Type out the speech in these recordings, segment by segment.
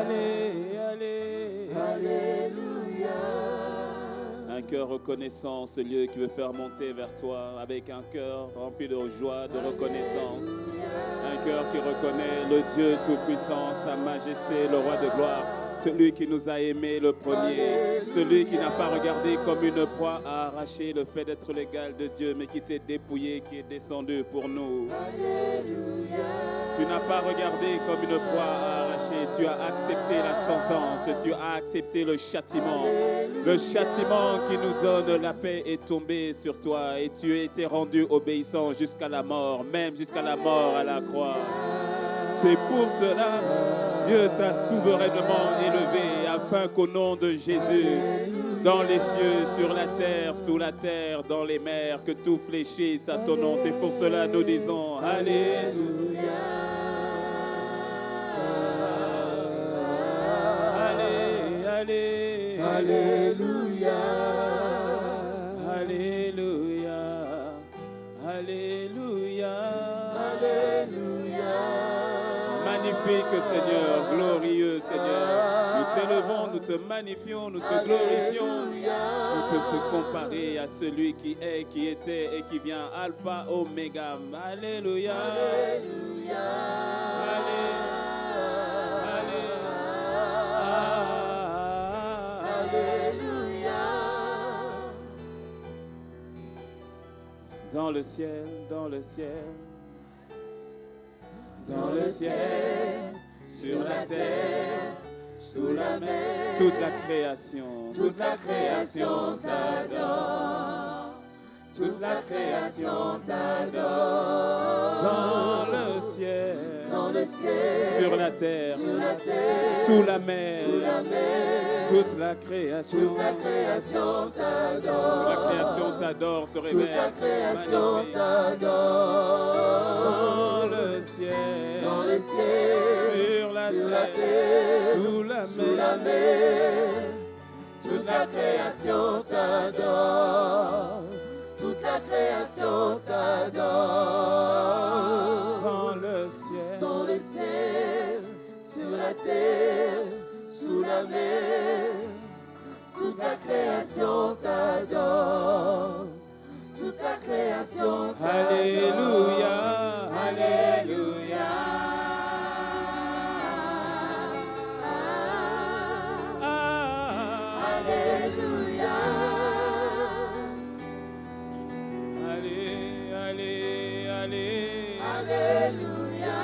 Allez, allez. Alléluia. Un cœur reconnaissant, ce lieu qui veut faire monter vers toi avec un cœur rempli de joie, de reconnaissance. Un cœur qui reconnaît le Dieu Tout-Puissant, sa majesté, le Roi de gloire. Celui qui nous a aimés le premier, celui qui n'a pas regardé comme une proie à arracher le fait d'être l'égal de Dieu, mais qui s'est dépouillé, qui est descendu pour nous. Tu n'as pas regardé comme une proie à arracher, tu as accepté la sentence, tu as accepté le châtiment. Le châtiment qui nous donne la paix est tombé sur toi et tu as été rendu obéissant jusqu'à la mort, même jusqu'à la mort à la croix. C'est pour cela Dieu t'a souverainement élevé afin qu'au nom de Jésus, dans les cieux, sur la terre, sous la terre, dans les mers, que tout fléchisse à ton nom. C'est pour cela nous disons Alléluia. Allez, allez. Alléluia. Alléluia. Alléluia. Alléluia. Magnifique Seigneur, glorieux Seigneur. Nous t'élevons, nous te magnifions, nous te glorifions. Nous peut se comparer à celui qui est, qui était et qui vient, Alpha, Oméga. Alléluia. Alléluia. Alléluia. Dans le ciel, dans le ciel. Dans le ciel, sur la terre, sous la mer, toute la création t'adore. Toute la création t'adore. Dans le ciel, sur la terre, sous la mer, toute la création t'adore. La création t'adore, te révère. Toute la création t'adore. Dans le ciel, sur la terre, sous la mer, toute la création t'adore. Toute la création t'adore. dans le ciel, Sur la terre, sous la mer, toute la création t'adore. Toute la création t'adore. Alléluia, Alléluia. Alléluia. allez, allez, allez. Alléluia.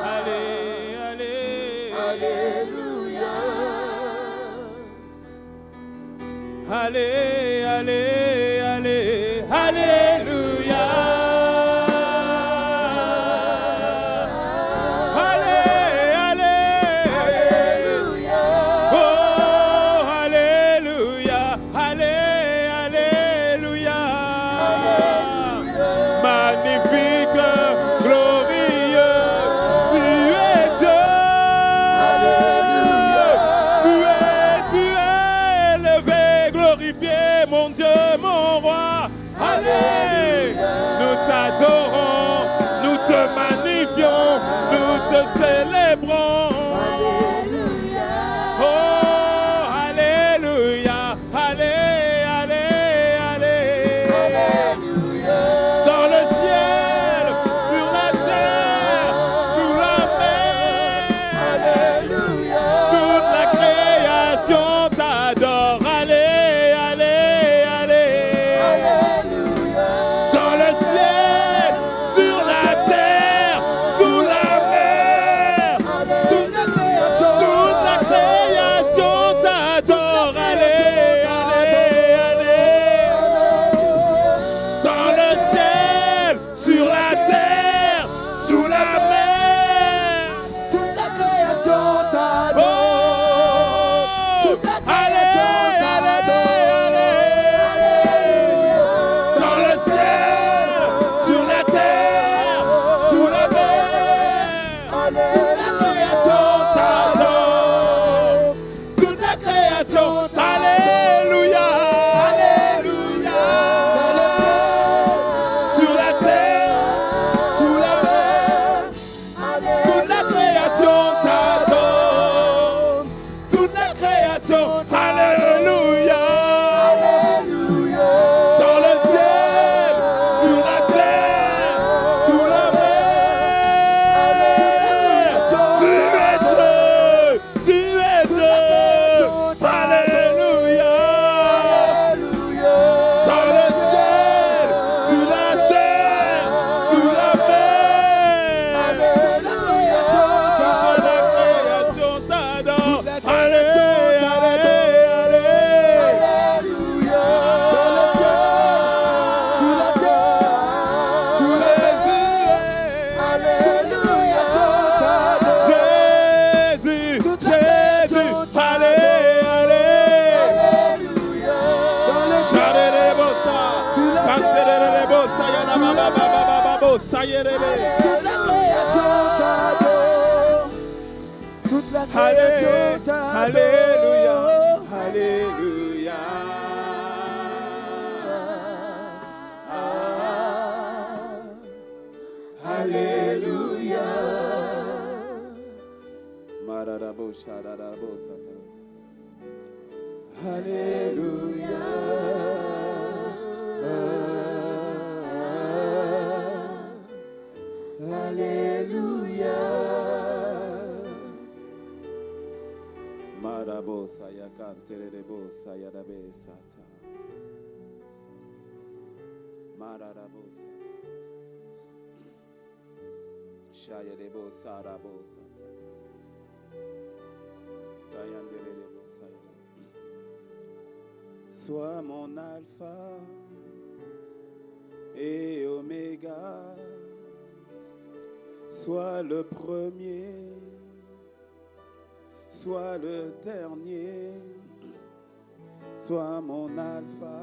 Allez, allez. Alléluia. Allez, allez, allez. Alléluia. Allez, allez. Alléluia. Oh, alléluia. Allez, alléluia. Magnifique, glorieux, tu es Dieu. Tu es élevé, glorifié, mon Dieu, mon Toute la création t'adore. Alléluia, Alléluia. Alléluia. Mararabo, shararabo, sata. Alléluia. Alléluia. Marabo, sayakan, terebo, sayadabe, sata. Mararabo, sata. Shayadebo, sarabo, sata. Tayandelebo, sayadabe. Sois mon alpha et oméga. Sois le premier, sois le dernier, sois mon alpha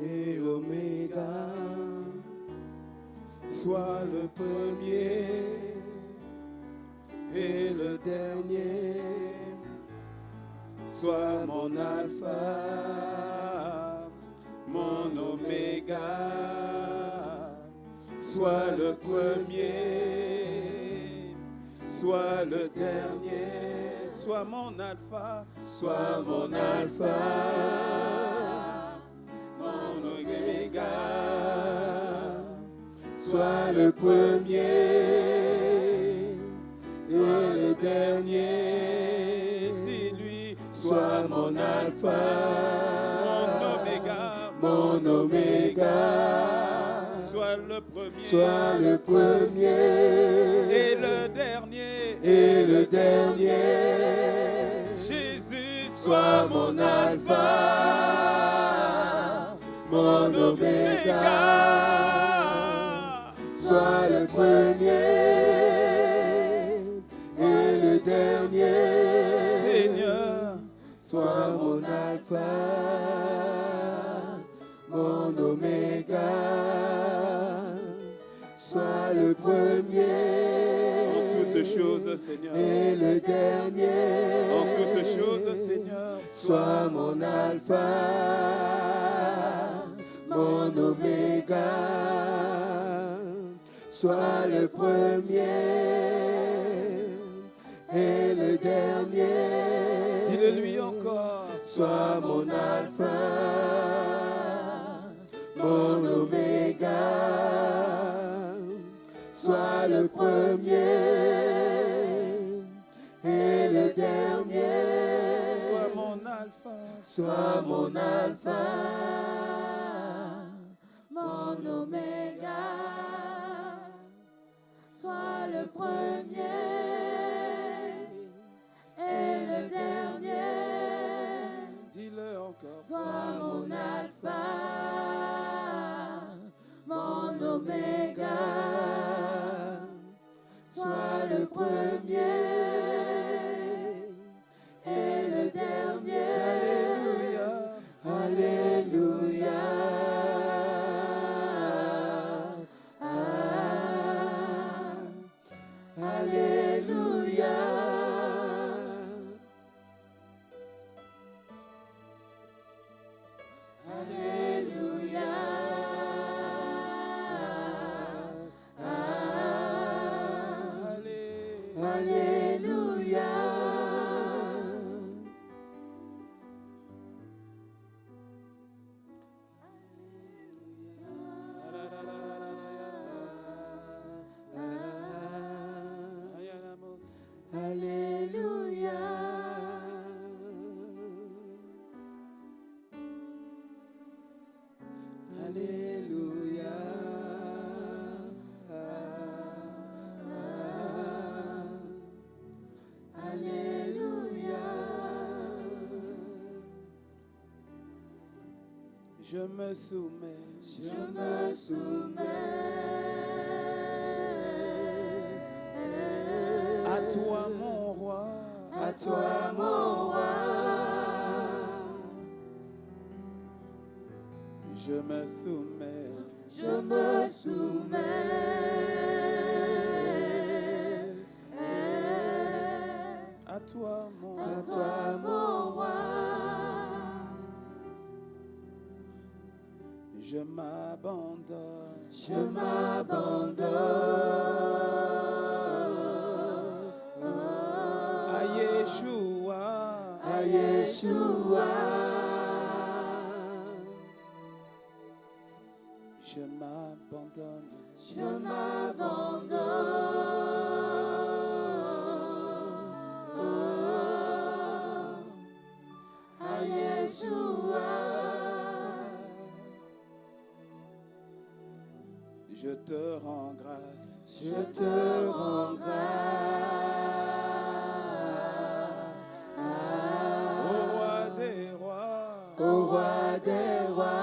et l'oméga, sois le premier et le dernier, sois mon alpha, mon oméga. Sois le premier, sois le dernier, sois mon alpha, sois mon alpha, mon oméga. Sois le premier et le dernier, dis-lui, sois mon alpha, mon oméga. Sois le premier et le dernier, Jésus, sois mon alpha, mon oméga. Sois le premier et le dernier, Seigneur, sois mon alpha, mon oméga. Sois le premier en toutes choses, Seigneur, et le dernier en toutes choses, Seigneur. Sois mon alpha, mon oméga. Sois le premier et le dernier. Dis-le lui encore. Sois mon alpha, mon oméga. Sois le premier et le dernier. Sois mon alpha. Sois mon alpha, mon oméga. Sois le premier et le dernier. Dis-le encore. Sois mon alpha, mon oméga. Sois le premier et le dernier. Alléluia. Alléluia. Alléluia. Alléluia. Alléluia. Alléluia. Alléluia. Alléluia. Je me soumets. Je me soumets. À toi mon roi. À toi mon roi. Je me soumets. Je me soumets. À toi, mon À toi, mon roi. Je m'abandonne. Je m'abandonne. À Yeshua. À Yeshua. Je m'abandonne. Je m'abandonne. À Yeshua. Je te rends grâce. Je te rends grâce. Au roi des rois. Au roi des rois.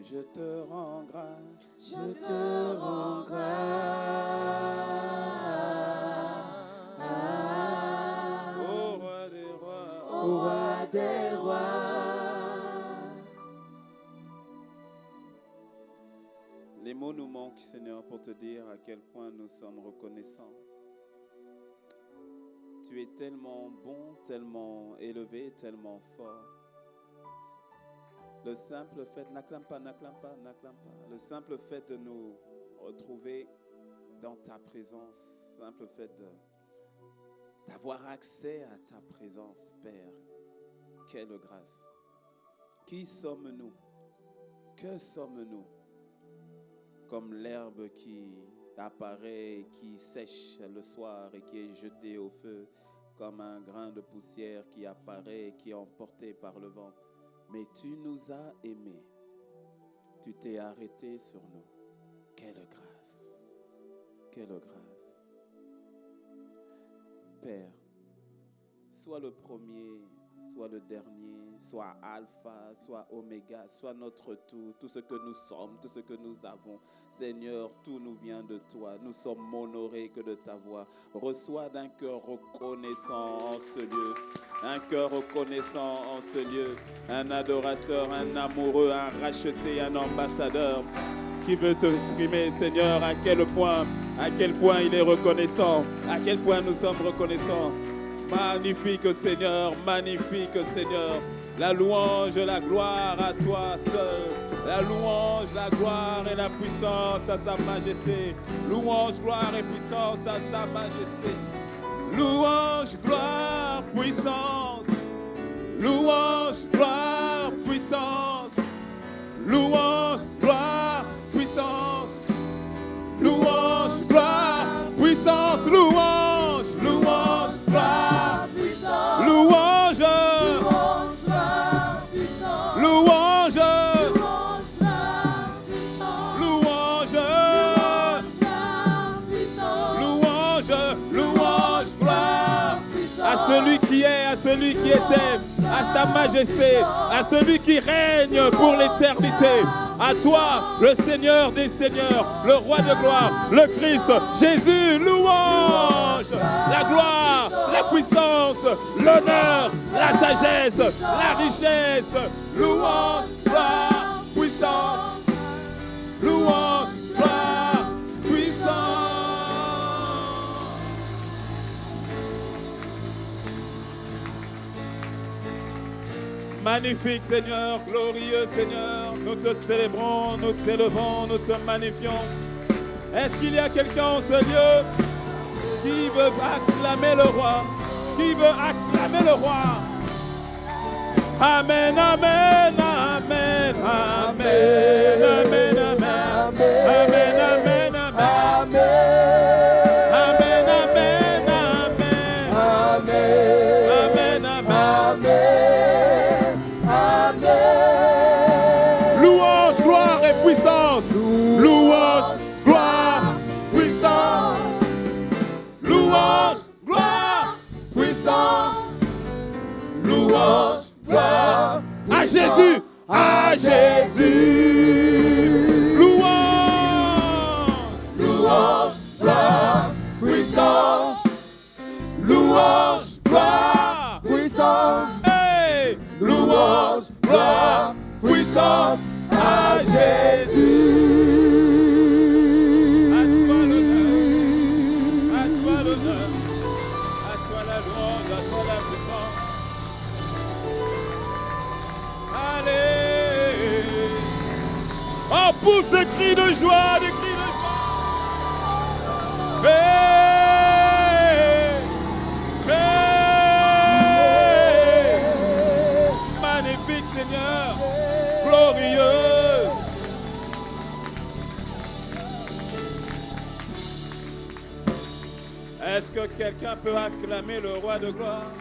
Je te rends grâce. Je te rends grâce. Au roi des rois. Au roi des rois. Les mots nous manquent, Seigneur, pour te dire à quel point nous sommes reconnaissants. Tu es tellement bon, tellement élevé, tellement fort. Le simple fait, n'acclame pas. Le simple fait de nous retrouver dans ta présence, simple fait d'avoir accès à ta présence, Père. Quelle grâce. Qui sommes-nous? Que sommes-nous? Comme l'herbe qui apparaît, qui sèche le soir et qui est jetée au feu, comme un grain de poussière qui apparaît et qui est emporté par le vent. Mais tu nous as aimés. Tu t'es arrêté sur nous. Quelle grâce. Quelle grâce. Père, sois le premier, sois le dernier, sois Alpha, sois Oméga, sois notre tout ce que nous sommes, tout ce que nous avons. Seigneur, tout nous vient de toi. Nous sommes honorés que de t'avoir. Reçois d'un cœur reconnaissant en ce lieu. Un cœur reconnaissant en ce lieu. Un adorateur, un amoureux, un racheté, un ambassadeur qui veut te exprimer, Seigneur, à quel point il est reconnaissant, à quel point nous sommes reconnaissants. Magnifique Seigneur, magnifique Seigneur. La louange, la gloire à toi seul. La louange, la gloire et la puissance à sa majesté. Louange, gloire et puissance à sa majesté. Louange, gloire, puissance. Louange, gloire, puissance. Louange, gloire, puissance. Louange, gloire, puissance. Louange, louange, gloire, puissance. Louange, louange, gloire, puissance. Louange, louange, gloire à celui qui est, à celui qui était, à sa majesté, à celui qui règne pour l'éternité. À toi, le Seigneur des Seigneurs, le Roi de gloire, le Christ, Jésus, louange, la gloire, la puissance, l'honneur, la sagesse, la richesse, louange, gloire, puissance, louange, gloire, puissance. Magnifique Seigneur, glorieux Seigneur, nous te célébrons, nous t'élevons, nous te magnifions. Est-ce qu'il y a quelqu'un en ce lieu qui veut acclamer le roi? Qui veut acclamer le roi? Amen, amen, amen, amen, amen, amen, amen, amen, amen, amen, amen, amen, amen. Louange, gloire et puissance. Louange, gloire, puissance. Louange, gloire, puissance. Louange, gloire à Jésus, à Jésus. Louange, louange, gloire, puissance. Louange, gloire, puissance. Hey, louange, gloire, puissance à Jésus. À toi l'honneur, à toi l'honneur, à toi la louange, à toi la puissance. Allez, on pousse des cris de joie, des cris de joie. Hey, hey, magnifique Seigneur, glorieux. Est-ce que quelqu'un peut acclamer le roi de gloire?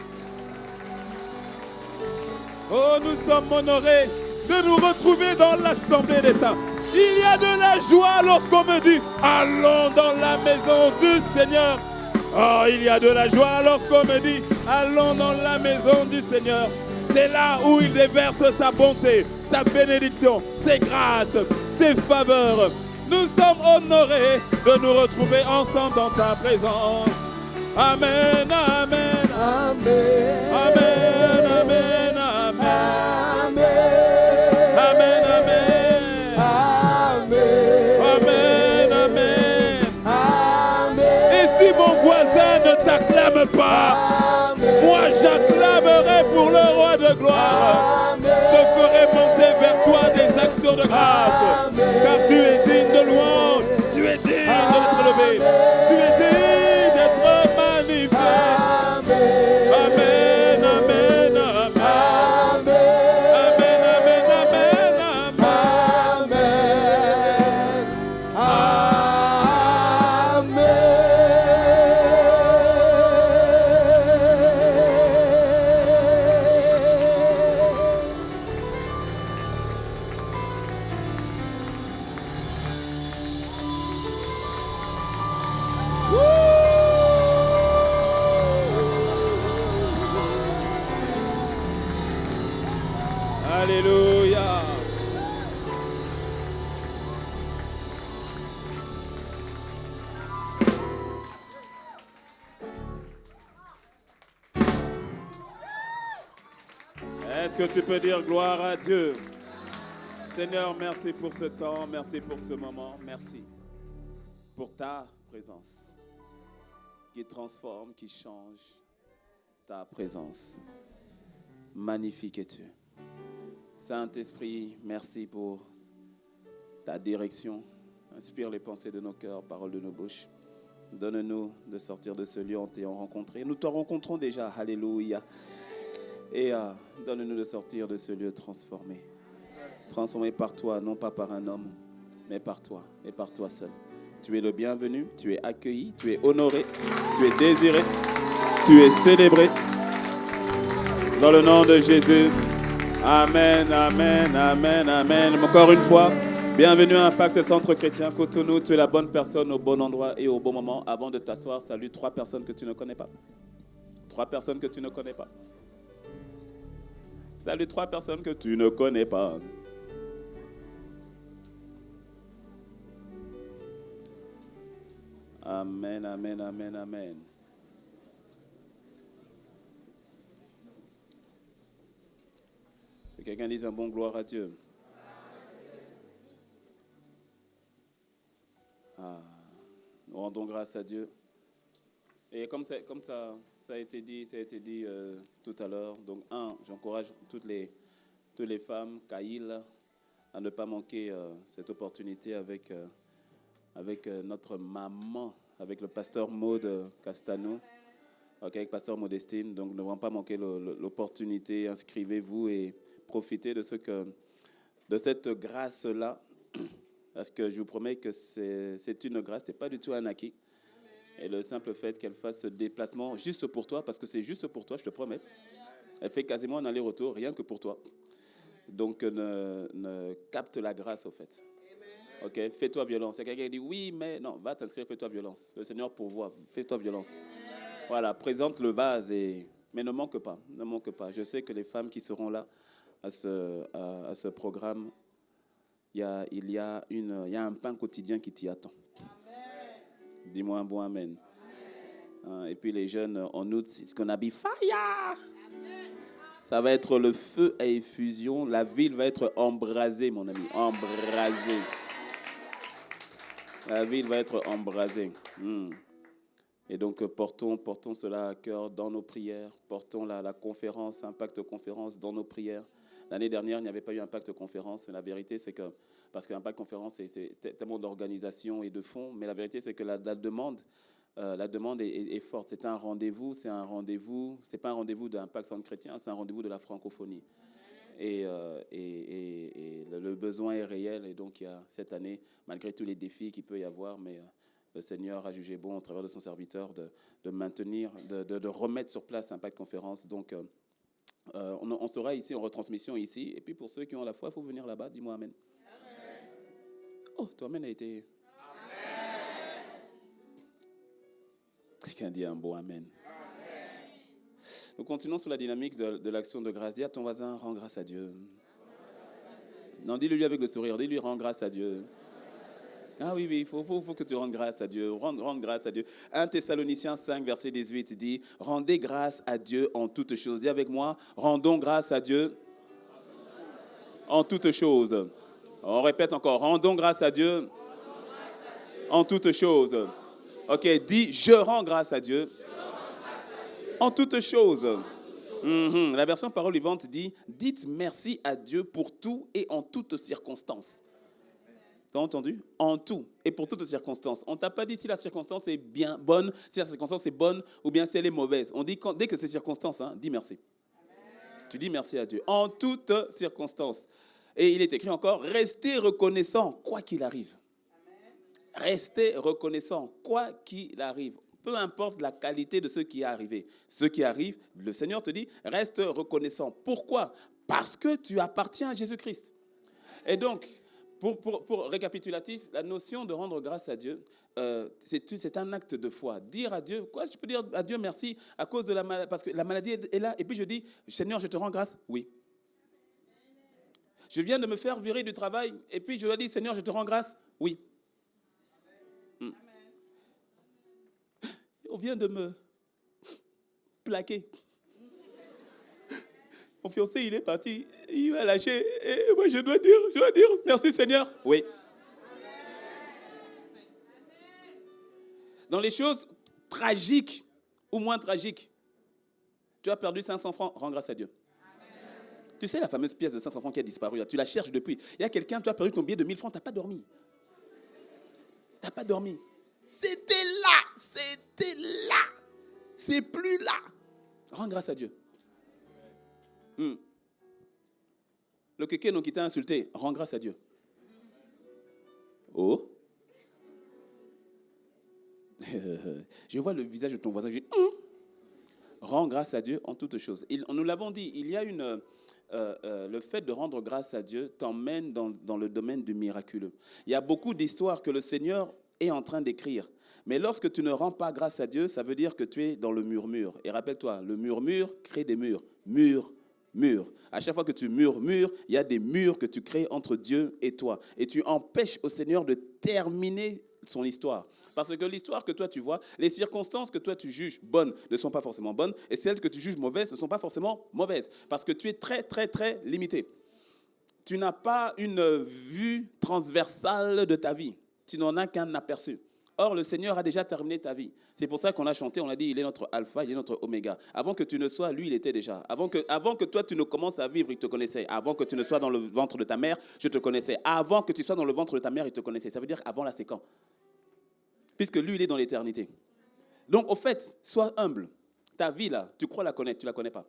Oh, nous sommes honorés de nous retrouver dans l'assemblée des saints. Il y a de la joie lorsqu'on me dit « Allons dans la maison du Seigneur ». Oh, il y a de la joie lorsqu'on me dit « Allons dans la maison du Seigneur ». C'est là où il déverse sa bonté, sa bénédiction, ses grâces, ses faveurs. Nous sommes honorés de nous retrouver ensemble dans ta présence. Amen, amen, Amen. amen, amen, amen, amen, amen, amen, amen. Et si mon voisin ne t'acclame pas, moi j'acclamerai pour le roi de gloire. Je ferai monter vers toi des actions de grâce, car tu es digne de louange, tu es digne d'être élevé, tu es digne d'être magnifié. Amen, amen, amen, amen, amen, amen, Alléluia. Est-ce que tu peux dire gloire à Dieu? Seigneur, merci pour ce temps, merci pour ce moment, merci pour ta présence qui transforme, qui change. Ta présence. Magnifique es-tu. Saint-Esprit, merci pour ta direction. Inspire les pensées de nos cœurs, paroles de nos bouches. Donne-nous de sortir de ce lieu en t'ayant rencontré. Nous te rencontrons déjà, alléluia. Et donne-nous de sortir de ce lieu transformé. Transformé par toi, non pas par un homme, mais par toi et par toi seul. Tu es le bienvenu, tu es accueilli, tu es honoré, tu es désiré, tu es célébré. Dans le nom de Jésus. Amen, amen, amen, amen. Encore une fois, bienvenue à Impact Centre Chrétien Cotonou. Tu es la bonne personne au bon endroit et au bon moment. Avant de t'asseoir, salue 3 personnes que tu ne connais pas. 3 personnes que tu ne connais pas. Salue 3 personnes que tu ne connais pas. Amen, amen, amen, amen. Que quelqu'un dise un bon gloire à Dieu. Nous rendons grâce à Dieu. Et comme ça a été dit tout à l'heure, donc j'encourage toutes les femmes, Kaïl, à ne pas manquer cette opportunité avec notre maman, avec le pasteur Maud Castano, avec pasteur Modestine. Donc ne vraiment pas manquer l'opportunité, inscrivez-vous et profitez de cette grâce-là, parce que je vous promets que c'est une grâce, ce n'est pas du tout un acquis. Et le simple fait qu'elle fasse ce déplacement juste pour toi, parce que c'est juste pour toi, je te promets. Elle fait quasiment un aller-retour, rien que pour toi. Donc, ne capte la grâce, au fait. Ok, fais-toi violence. Il y a quelqu'un qui dit, oui, mais non, va t'inscrire, fais-toi violence. Le Seigneur pourvoit, fais-toi violence. Voilà, présente le vase, mais ne manque pas, ne manque pas. Je sais que les femmes qui seront là à ce programme, il y a un pain quotidien qui t'y attend. Dis-moi un bon amen. Et puis les jeunes, en août, c'est ce qu'on habille fire. Ça va être le feu à effusion. La ville va être embrasée, mon ami. Embrasée. La ville va être embrasée. Et donc, portons cela à cœur dans nos prières. Portons la conférence, Impact Conférence dans nos prières. L'année dernière, il n'y avait pas eu Impact Conférence. La vérité, c'est que, parce qu'Impact Conférence, c'est tellement d'organisation et de fonds, mais la vérité, c'est que la demande est forte. C'est un rendez-vous, c'est pas un rendez-vous d'Impact Centre Chrétien, c'est un rendez-vous de la francophonie. Et le besoin est réel. Et donc, il y a cette année, malgré tous les défis qu'il peut y avoir, mais le Seigneur a jugé bon, au travers de son serviteur, de maintenir, de remettre sur place Impact Conférence. Donc, on sera ici en retransmission ici. Et puis, pour ceux qui ont la foi, il faut venir là-bas. Dis-moi Amen. Amen. Oh, toi, Amen a été... Amen. Quelqu'un dit un bon Amen. Nous continuons sur la dynamique de l'action de grâce. Dis à ton voisin, rends grâce à Dieu. Non, dis-le lui avec le sourire. Dis-lui, rends grâce à Dieu. Ah oui, il faut que tu rendes grâce à Dieu. Rends grâce à Dieu. 1 Thessaloniciens 5, verset 18 dit, rendez grâce à Dieu en toutes choses. Dis avec moi, rendons grâce à Dieu en toutes choses. On répète encore, rendons grâce à Dieu en toutes choses. Ok, dis, je rends grâce à Dieu en toutes choses. La version parole vivante dit, dites merci à Dieu pour tout et en toutes circonstances. T'as entendu? En tout et pour toutes circonstances. On ne t'a pas dit si la circonstance est bien bonne, si la circonstance est bonne ou bien si elle est mauvaise. On dit dès que c'est circonstance, dis merci. Amen. Tu dis merci à Dieu. En toutes circonstances. Et il est écrit encore, restez reconnaissant quoi qu'il arrive. Amen. Restez reconnaissant quoi qu'il arrive. Peu importe la qualité de ce qui est arrivé. Ce qui arrive, le Seigneur te dit, reste reconnaissant. Pourquoi? Parce que tu appartiens à Jésus-Christ. Et donc, pour récapitulatif, la notion de rendre grâce à Dieu, c'est un acte de foi. Dire à Dieu, quoi, je peux dire à Dieu merci à cause de la maladie, parce que la maladie est là, et puis je dis, Seigneur, je te rends grâce, oui. Je viens de me faire virer du travail, et puis je lui dis, Seigneur, je te rends grâce, oui. On vient de me plaquer. Mon fiancé, il est parti, il m'a lâché. Et moi, je dois dire, merci Seigneur. Oui. Dans les choses tragiques ou moins tragiques, tu as perdu 500 francs, rends grâce à Dieu. Amen. Tu sais la fameuse pièce de 500 francs qui a disparu, là, tu la cherches depuis. Il y a quelqu'un, tu as perdu ton billet de 1000 francs, tu n'as pas dormi. Tu n'as pas dormi. C'était là. C'est plus là. Rends grâce à Dieu. Le quelqu'un qui t'a insulté, rends grâce à Dieu. Oh. Je vois le visage de ton voisin, je dis, rends grâce à Dieu en toutes choses. Nous l'avons dit, il y a le fait de rendre grâce à Dieu t'emmène dans le domaine du miraculeux. Il y a beaucoup d'histoires que le Seigneur est en train d'écrire. Mais lorsque tu ne rends pas grâce à Dieu, ça veut dire que tu es dans le murmure. Et rappelle-toi, le murmure crée des murs. Mur. À chaque fois que tu murmures, il y a des murs que tu crées entre Dieu et toi. Et tu empêches au Seigneur de terminer son histoire. Parce que l'histoire que toi tu vois, les circonstances que toi tu juges bonnes ne sont pas forcément bonnes, et celles que tu juges mauvaises ne sont pas forcément mauvaises. Parce que tu es très, très, très limité. Tu n'as pas une vue transversale de ta vie. Tu n'en as qu'un aperçu. Or, le Seigneur a déjà terminé ta vie. C'est pour ça qu'on a chanté, on a dit, il est notre alpha, il est notre oméga. Avant que tu ne sois, lui, il était déjà. Avant que toi, tu ne commences à vivre, il te connaissait. Avant que tu ne sois dans le ventre de ta mère, je te connaissais. Avant que tu sois dans le ventre de ta mère, il te connaissait. Ça veut dire avant là, c'est quand? Puisque lui, il est dans l'éternité. Donc, au fait, sois humble. Ta vie, là, tu crois la connaître, tu ne la connais pas.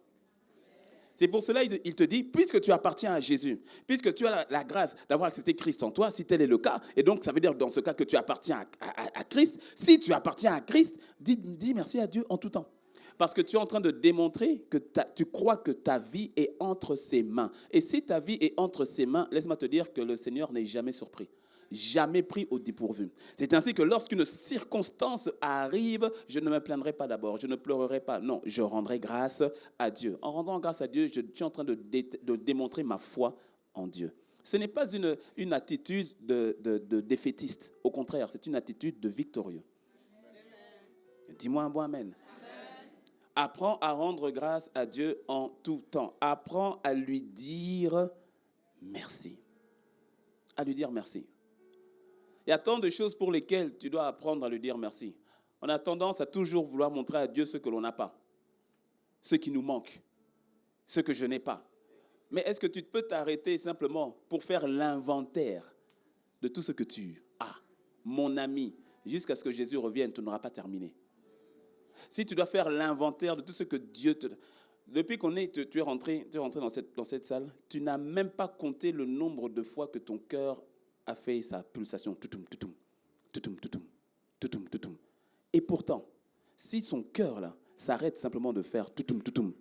C'est pour cela qu'il te dit, puisque tu appartiens à Jésus, puisque tu as la grâce d'avoir accepté Christ en toi, si tel est le cas, et donc ça veut dire dans ce cas que tu appartiens à Christ, si tu appartiens à Christ, dis merci à Dieu en tout temps. Parce que tu es en train de démontrer que tu crois que ta vie est entre ses mains. Et si ta vie est entre ses mains, laisse-moi te dire que le Seigneur n'est jamais surpris. Jamais pris au dépourvu. C'est ainsi que lorsqu'une circonstance arrive, je ne me plaindrai pas d'abord, je ne pleurerai pas. Non, je rendrai grâce à Dieu. En rendant grâce à Dieu, je suis en train de démontrer ma foi en Dieu. Ce n'est pas une attitude de défaitiste. Au contraire, c'est une attitude de victorieux. Amen. Dis-moi un bon amen. Amen. Apprends à rendre grâce à Dieu en tout temps. Apprends à lui dire merci. À lui dire merci. Il y a tant de choses pour lesquelles tu dois apprendre à lui dire merci. On a tendance à toujours vouloir montrer à Dieu ce que l'on n'a pas, ce qui nous manque, ce que je n'ai pas. Mais est-ce que tu peux t'arrêter simplement pour faire l'inventaire de tout ce que tu as? Mon ami, jusqu'à ce que Jésus revienne, tu n'auras pas terminé. Si tu dois faire l'inventaire de tout ce que Dieu te... Depuis tu es rentré dans cette salle, tu n'as même pas compté le nombre de fois que ton cœur a fait sa pulsation. Toutoum, toutoum, toutoum, toutoum, toutoum, toutoum. Et pourtant, si son cœur là s'arrête simplement de faire toutoum, toutoum,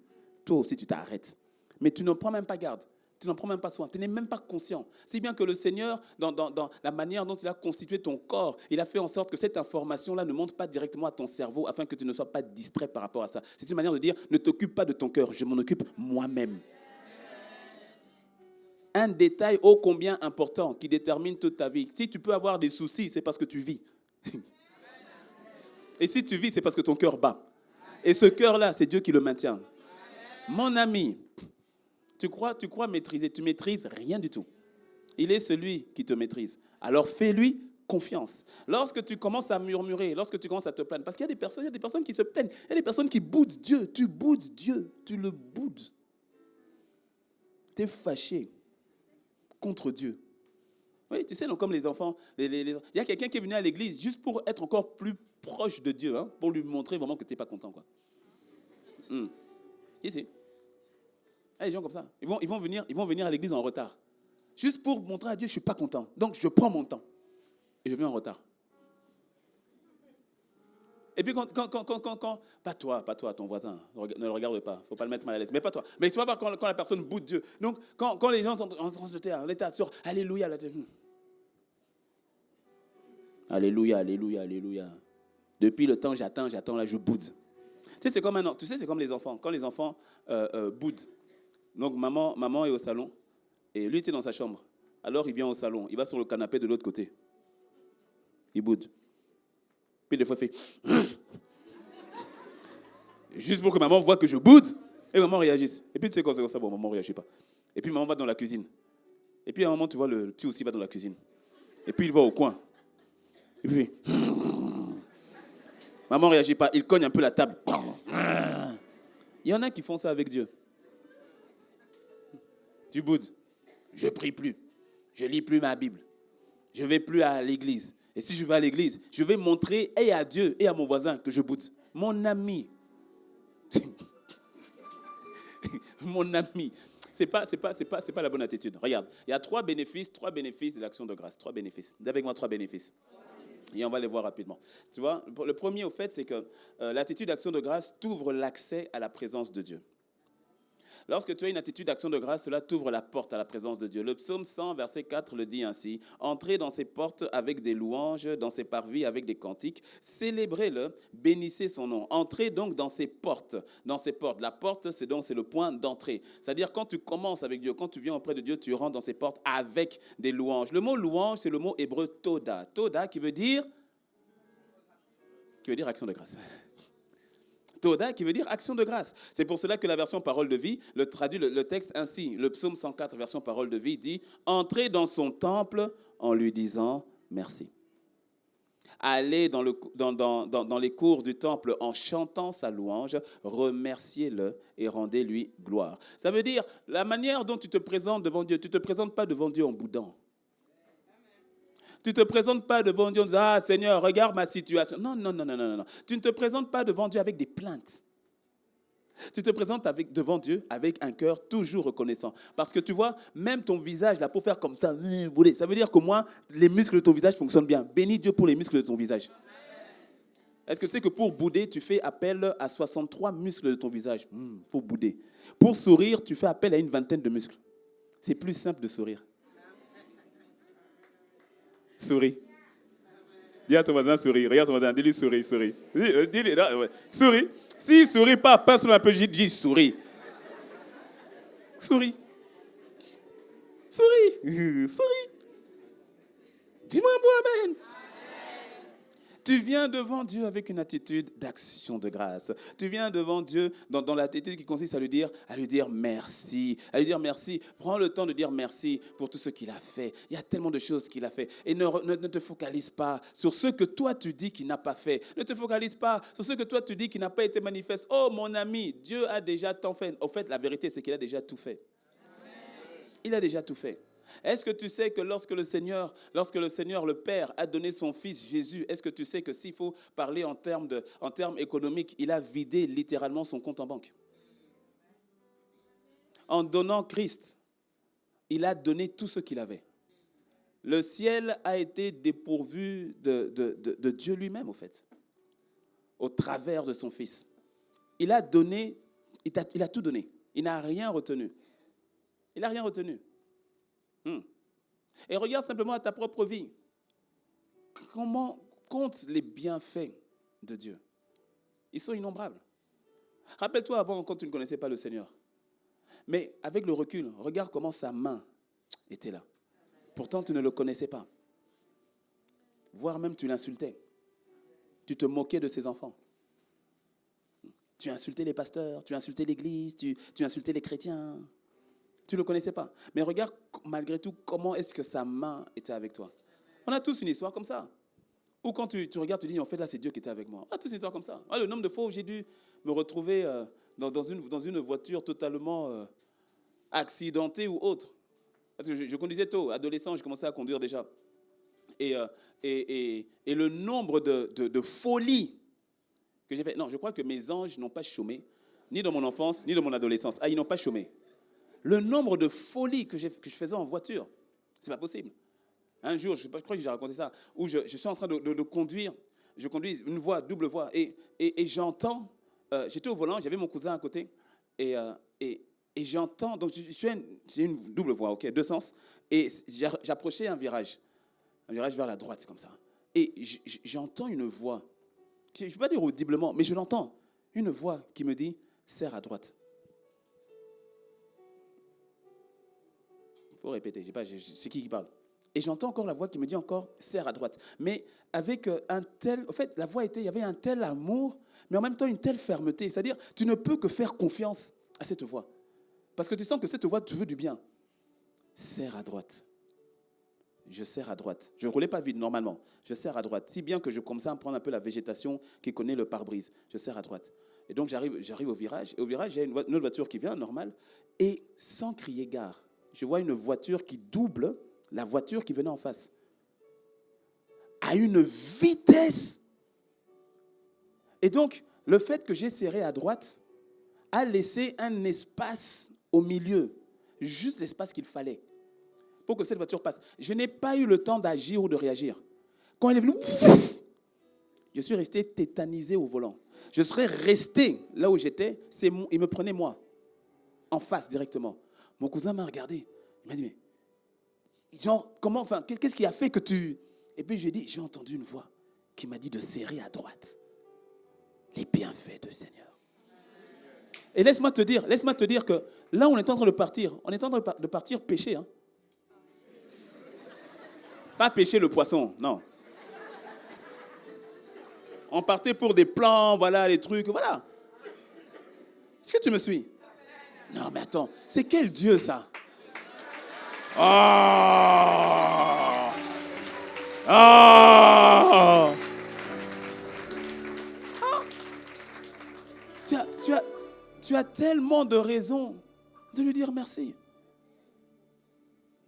toi aussi tu t'arrêtes. Mais tu n'en prends même pas garde. Tu n'en prends même pas soin, tu n'es même pas conscient. Si bien que le Seigneur, dans la manière dont il a constitué ton corps, il a fait en sorte que cette information-là ne monte pas directement à ton cerveau afin que tu ne sois pas distrait par rapport à ça. C'est une manière de dire, ne t'occupe pas de ton cœur, je m'en occupe moi-même. Un détail ô combien important qui détermine toute ta vie. Si tu peux avoir des soucis, c'est parce que tu vis. Et si tu vis, c'est parce que ton cœur bat. Et ce cœur-là, c'est Dieu qui le maintient. Mon ami, tu crois maîtriser, tu maîtrises rien du tout. Il est celui qui te maîtrise. Alors fais-lui confiance. Lorsque tu commences à murmurer, lorsque tu commences à te plaindre, parce qu'il y a des personnes qui se plaignent, il y a des personnes qui boudent Dieu. Tu boudes Dieu, tu le boudes. Tu es fâché contre Dieu. Oui, tu sais, donc, comme les enfants, il y a quelqu'un qui est venu à l'église juste pour être encore plus proche de Dieu, hein, pour lui montrer vraiment que tu n'es pas content, quoi. Ici. Il y a des gens comme ça. Ils vont venir à l'église en retard. Juste pour montrer à Dieu, je ne suis pas content. Donc, je prends mon temps. Et je viens en retard. Et puis, quand pas toi, ton voisin, ne le regarde pas. Il ne faut pas le mettre mal à l'aise. Mais pas toi. Mais tu vas voir quand la personne boude Dieu. Donc, quand les gens sont en train de se l'état sur Alléluia. Alléluia, Alléluia, Alléluia. Depuis le temps, j'attends, là, je boude. Tu sais, c'est comme les enfants. Quand les enfants boudent. Donc, maman est au salon et lui, il est dans sa chambre. Alors, il vient au salon. Il va sur le canapé de l'autre côté. Il boude. Puis, des fois, il fait... Juste pour que maman voit que je boude et maman réagisse. Et puis, tu sais quand c'est comme ça, bon, maman ne réagit pas. Et puis, maman va dans la cuisine. Et puis, à un moment, tu vois, le petit aussi va dans la cuisine. Et puis, il va au coin. Et puis, maman ne réagit pas. Il cogne un peu la table. Il y en a qui font ça avec Dieu. Tu boudes. Je ne prie plus. Je ne lis plus ma Bible. Je ne vais plus à l'église. Et si je vais à l'église, je vais montrer et à Dieu et à mon voisin que je boude. Mon ami. Mon ami. C'est pas la bonne attitude. Regarde, il y a trois bénéfices de l'action de grâce. 3 bénéfices. Dis avec moi 3 bénéfices. Et on va les voir rapidement. Tu vois, le premier, au fait, c'est que l'attitude d'action de grâce t'ouvre l'accès à la présence de Dieu. Lorsque tu as une attitude d'action de grâce, cela t'ouvre la porte à la présence de Dieu. Le psaume 100, verset 4 le dit ainsi. « Entrez dans ses portes avec des louanges, dans ses parvis avec des cantiques. Célébrez-le, bénissez son nom. » Entrez donc dans ses portes. Dans ses portes. La porte, c'est le point d'entrée. C'est-à-dire, quand tu commences avec Dieu, quand tu viens auprès de Dieu, tu rentres dans ses portes avec des louanges. Le mot louange, c'est le mot hébreu toda. Toda qui veut dire action de grâce. Toda qui veut dire action de grâce. C'est pour cela que la version parole de vie traduit le texte ainsi. Le psaume 104, version parole de vie, dit « Entrez dans son temple en lui disant merci. » Allez dans les cours du temple en chantant sa louange, remerciez-le et rendez-lui gloire. Ça veut dire la manière dont tu te présentes devant Dieu. Tu ne te présentes pas devant Dieu en boudant. Tu ne te présentes pas devant Dieu en disant « Ah Seigneur, regarde ma situation. » Non. Tu ne te présentes pas devant Dieu avec des plaintes. Tu te présentes devant Dieu avec un cœur toujours reconnaissant. Parce que tu vois, même ton visage, là, pour faire comme ça, ça veut dire qu'au moins, les muscles de ton visage fonctionnent bien. Bénis Dieu pour les muscles de ton visage. Est-ce que tu sais que pour bouder, tu fais appel à 63 muscles de ton visage? Faut bouder. Pour sourire, tu fais appel à une vingtaine de muscles. C'est plus simple de sourire. Souris. Dis à ton voisin, souris. Regarde ton voisin, dis-lui, souris. Dis-lui, ouais. Souris. S'il ne sourit pas, pince-le un peu, dis, souris. Souris. Dis-moi un mot, amen. Tu viens devant Dieu avec une attitude d'action de grâce. Tu viens devant Dieu dans l'attitude qui consiste à lui dire merci. À lui dire merci. Prends le temps de dire merci pour tout ce qu'il a fait. Il y a tellement de choses qu'il a fait. Et ne te focalise pas sur ce que toi tu dis qu'il n'a pas fait. Ne te focalise pas sur ce que toi tu dis qui n'a pas été manifeste. Oh mon ami, Dieu a déjà tant fait. Au fait, la vérité, c'est qu'il a déjà tout fait. Il a déjà tout fait. Est-ce que tu sais que lorsque le Seigneur, le Père, a donné son Fils Jésus, est-ce que tu sais que s'il faut parler en termes économiques, il a vidé littéralement son compte en banque? En donnant Christ, il a donné tout ce qu'il avait. Le ciel a été dépourvu de Dieu lui-même, au fait, au travers de son Fils. Il a donné, il a tout donné. Il n'a rien retenu. Il n'a rien retenu. Et regarde simplement à ta propre vie. Comment compte les bienfaits de Dieu? Ils sont innombrables. Rappelle-toi avant, quand tu ne connaissais pas le Seigneur. Mais avec le recul, regarde comment sa main était là. Pourtant, tu ne le connaissais pas. Voire même, tu l'insultais. Tu te moquais de ses enfants. Tu insultais les pasteurs, tu insultais l'église, tu insultais les chrétiens. Tu ne le connaissais pas. Mais regarde malgré tout comment est-ce que sa main était avec toi. On a tous une histoire comme ça. Ou quand tu regardes, tu dis, en fait, là, c'est Dieu qui était avec moi. On a tous une histoire comme ça. Le nombre de fois où j'ai dû me retrouver dans une voiture totalement accidentée ou autre. Parce que je conduisais tôt. Adolescent, je commençais à conduire déjà. Et le nombre de folies que j'ai fait. Non, je crois que mes anges n'ont pas chômé, ni dans mon enfance, ni dans mon adolescence. Ils n'ont pas chômé. Le nombre de folies que je faisais en voiture, c'est pas possible. Un jour, je crois que j'ai raconté ça, où je suis en train de conduire, je conduis une voie, double voie, et j'entends, j'étais au volant, j'avais mon cousin à côté, et j'entends, donc j'ai une double voie, ok, deux sens, et j'approchais un virage vers la droite, comme ça, et j'entends une voix, je ne peux pas dire audiblement, mais je l'entends, une voix qui me dit, serre à droite. Il faut répéter, c'est qui parle. Et j'entends encore la voix qui me dit encore, serre à droite. Mais avec un tel, en fait, la voix il y avait un tel amour, mais en même temps une telle fermeté. C'est-à-dire, tu ne peux que faire confiance à cette voix. Parce que tu sens que cette voix te veut du bien. Serre à droite. Je serre à droite. Je ne roulais pas vite normalement. Je serre à droite. Si bien que je commençais à prendre un peu la végétation qui connaît le pare-brise. Je serre à droite. Et donc, j'arrive au virage. Et au virage, il y a une autre voiture qui vient, normale. Et sans crier gare, je vois une voiture qui double la voiture qui venait en face. À une vitesse. Et donc, le fait que j'ai serré à droite a laissé un espace au milieu. Juste l'espace qu'il fallait pour que cette voiture passe. Je n'ai pas eu le temps d'agir ou de réagir. Quand elle est venue, je suis resté tétanisé au volant. Je serais resté là où j'étais, il me prenait moi, en face directement. Mon cousin m'a regardé. Il m'a dit, mais, qu'est-ce qui a fait que tu... Et puis je lui ai dit, j'ai entendu une voix qui m'a dit de serrer à droite les bienfaits du Seigneur. Et laisse-moi te dire que là, on est en train de partir. On est en train de partir pêcher. Hein. Pas pêcher le poisson, non. On partait pour des plans, voilà, les trucs, voilà. Est-ce que tu me suis? Non, mais attends, c'est quel Dieu, ça? Ah! Ah! Tu as tellement de raisons de lui dire merci.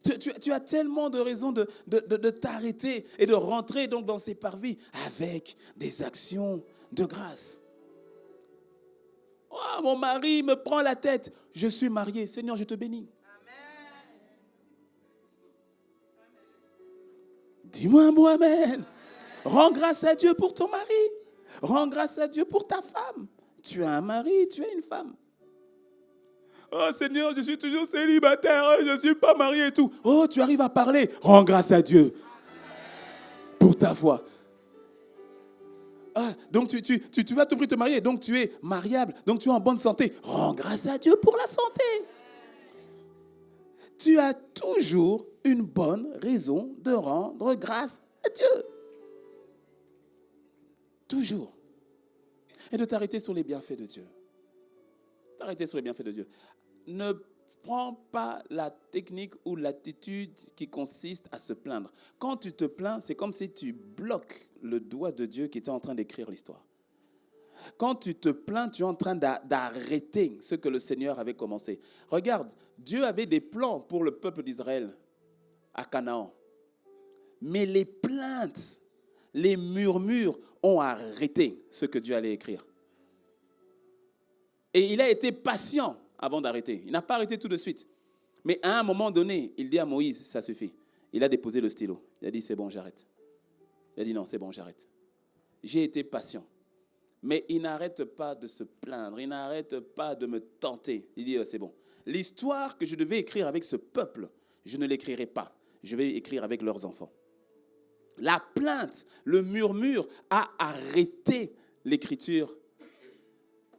Tu as tellement de raisons de t'arrêter et de rentrer donc dans ces parvis avec des actions de grâce. Oh, mon mari me prend la tête. Je suis marié. Seigneur, je te bénis. Amen. Dis-moi un mot, amen. Rends grâce à Dieu pour ton mari. Rends grâce à Dieu pour ta femme. Tu as un mari, tu as une femme. Oh Seigneur, je suis toujours célibataire, je ne suis pas marié et tout. Oh, tu arrives à parler. Rends grâce à Dieu pour ta voix. Ah, donc tu vas te te marier, donc tu es mariable, donc tu es en bonne santé. Rends grâce à Dieu pour la santé. Tu as toujours une bonne raison de rendre grâce à Dieu. Toujours. Et de t'arrêter sur les bienfaits de Dieu. T'arrêter sur les bienfaits de Dieu. Ne prends pas la technique ou l'attitude qui consiste à se plaindre. Quand tu te plains, c'est comme si tu bloques le doigt de Dieu qui était en train d'écrire l'histoire. Quand tu te plains, tu es en train d'arrêter ce que le Seigneur avait commencé. Regarde, Dieu avait des plans pour le peuple d'Israël à Canaan. Mais les plaintes, les murmures ont arrêté ce que Dieu allait écrire. Et il a été patient avant d'arrêter. Il n'a pas arrêté tout de suite. Mais à un moment donné, il dit à Moïse, ça suffit. Il a déposé le stylo. Il a dit, c'est bon, j'arrête. Il a dit, non, c'est bon, j'arrête. J'ai été patient. Mais il n'arrête pas de se plaindre. Il n'arrête pas de me tenter. Il dit, c'est bon. L'histoire que je devais écrire avec ce peuple, je ne l'écrirai pas. Je vais écrire avec leurs enfants. La plainte, le murmure a arrêté l'écriture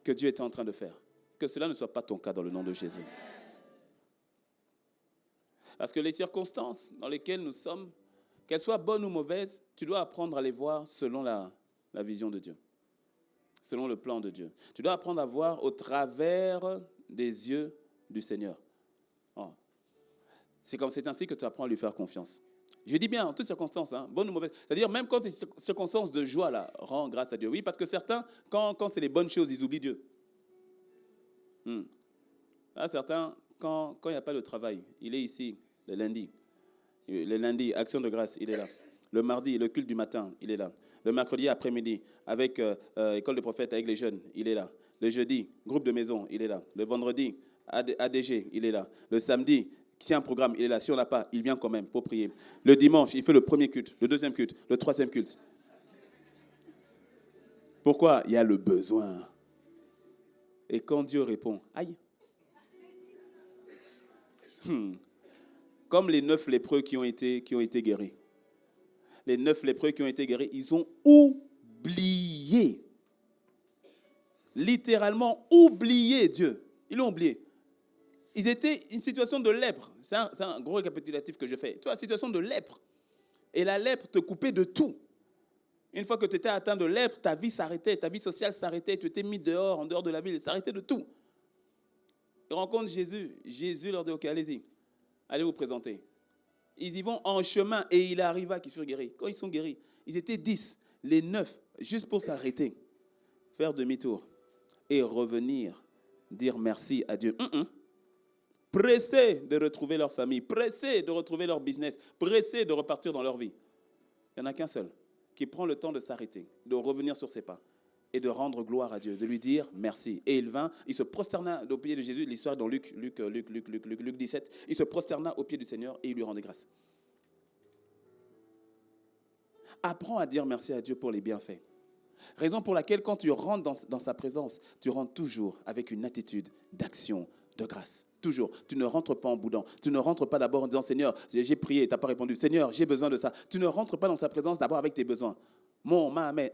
que Dieu était en train de faire. Que cela ne soit pas ton cas dans le nom de Jésus. Parce que les circonstances dans lesquelles nous sommes, qu'elles soient bonnes ou mauvaises, tu dois apprendre à les voir selon la vision de Dieu, selon le plan de Dieu. Tu dois apprendre à voir au travers des yeux du Seigneur. Oh. C'est ainsi que tu apprends à lui faire confiance. Je dis bien, en toutes circonstances, bonnes ou mauvaises. C'est-à-dire, même quand tu es en circonstances de joie, là, rends grâce à Dieu. Oui, parce que certains, quand c'est les bonnes choses, ils oublient Dieu. Là, certains, quand il n'y a pas de travail, il est ici, le lundi. Le lundi, action de grâce, il est là. Le mardi, le culte du matin, il est là. Le mercredi après-midi, avec école de prophètes, avec les jeunes, il est là. Le jeudi, groupe de maison, il est là. Le vendredi, ADG, il est là. Le samedi, s'il y a un programme, il est là. Si on n'a pas, il vient quand même pour prier. Le dimanche, il fait le premier culte, le deuxième culte, le troisième culte. Pourquoi? Il y a le besoin. Et quand Dieu répond, aïe. Comme les 9 lépreux qui ont été guéris. Les 9 lépreux qui ont été guéris, ils ont oublié. Littéralement oublié Dieu. Ils l'ont oublié. Ils étaient une situation de lèpre. C'est un gros récapitulatif que je fais. Tu vois, situation de lèpre. Et la lèpre te coupait de tout. Une fois que tu étais atteint de lèpre, ta vie s'arrêtait, ta vie sociale s'arrêtait, tu étais mis dehors, en dehors de la ville, s'arrêtait de tout. Ils rencontrent Jésus. Jésus leur dit, ok, allez-y, allez vous présenter. Ils y vont en chemin et il arriva qu'ils furent guéris. Quand ils sont guéris, ils étaient 10, les 9, juste pour s'arrêter, faire demi-tour et revenir, dire merci à Dieu. Pressés de retrouver leur famille, pressés de retrouver leur business, pressés de repartir dans leur vie. Il n'y en a qu'un seul qui prend le temps de s'arrêter, de revenir sur ses pas et de rendre gloire à Dieu, de lui dire merci. Et il vint, il se prosterna au pied de Jésus, l'histoire dans Luc 17, il se prosterna au pied du Seigneur et il lui rendait grâce. Apprends à dire merci à Dieu pour les bienfaits. Raison pour laquelle quand tu rentres dans sa présence, tu rentres toujours avec une attitude d'action, de grâce. Toujours. Tu ne rentres pas en boudant. Tu ne rentres pas d'abord en disant, Seigneur, j'ai prié, tu n'as pas répondu. Seigneur, j'ai besoin de ça. Tu ne rentres pas dans sa présence d'abord avec tes besoins. Mon, ma, mais,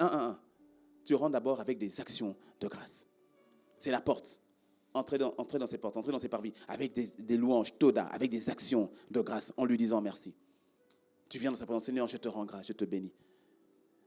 Tu rentres d'abord avec des actions de grâce. C'est la porte. Entrez dans ses portes, entrez dans ses parvis, avec des louanges, toda, avec des actions de grâce, en lui disant merci. Tu viens dans sa présence, Seigneur, je te rends grâce, je te bénis.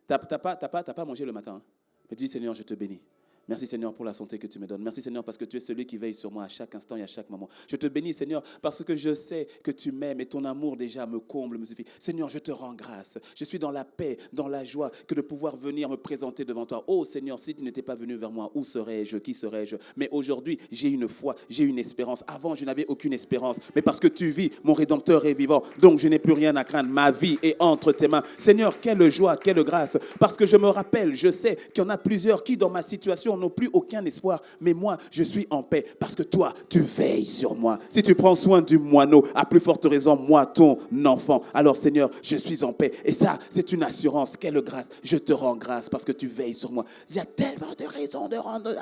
Tu n'as pas mangé le matin, mais tu dis, Seigneur, je te bénis. Merci Seigneur pour la santé que tu me donnes. Merci Seigneur parce que tu es celui qui veille sur moi à chaque instant et à chaque moment. Je te bénis Seigneur parce que je sais que tu m'aimes et ton amour déjà me comble, me suffit. Seigneur, je te rends grâce. Je suis dans la paix, dans la joie que de pouvoir venir me présenter devant toi. Oh Seigneur, si tu n'étais pas venu vers moi, où serais-je? Qui serais-je? Mais aujourd'hui, j'ai une foi, j'ai une espérance. Avant, je n'avais aucune espérance. Mais parce que tu vis, mon Rédempteur est vivant. Donc, je n'ai plus rien à craindre. Ma vie est entre tes mains. Seigneur, quelle joie, quelle grâce. Parce que je me rappelle, je sais qu'il y en a plusieurs qui, dans ma situation, n'ont plus aucun espoir, mais moi, je suis en paix parce que toi, tu veilles sur moi. Si tu prends soin du moineau, à plus forte raison, moi, ton enfant, alors Seigneur, je suis en paix. Et ça, c'est une assurance. Quelle grâce. Je te rends grâce parce que tu veilles sur moi. Il y a tellement de raisons de rendre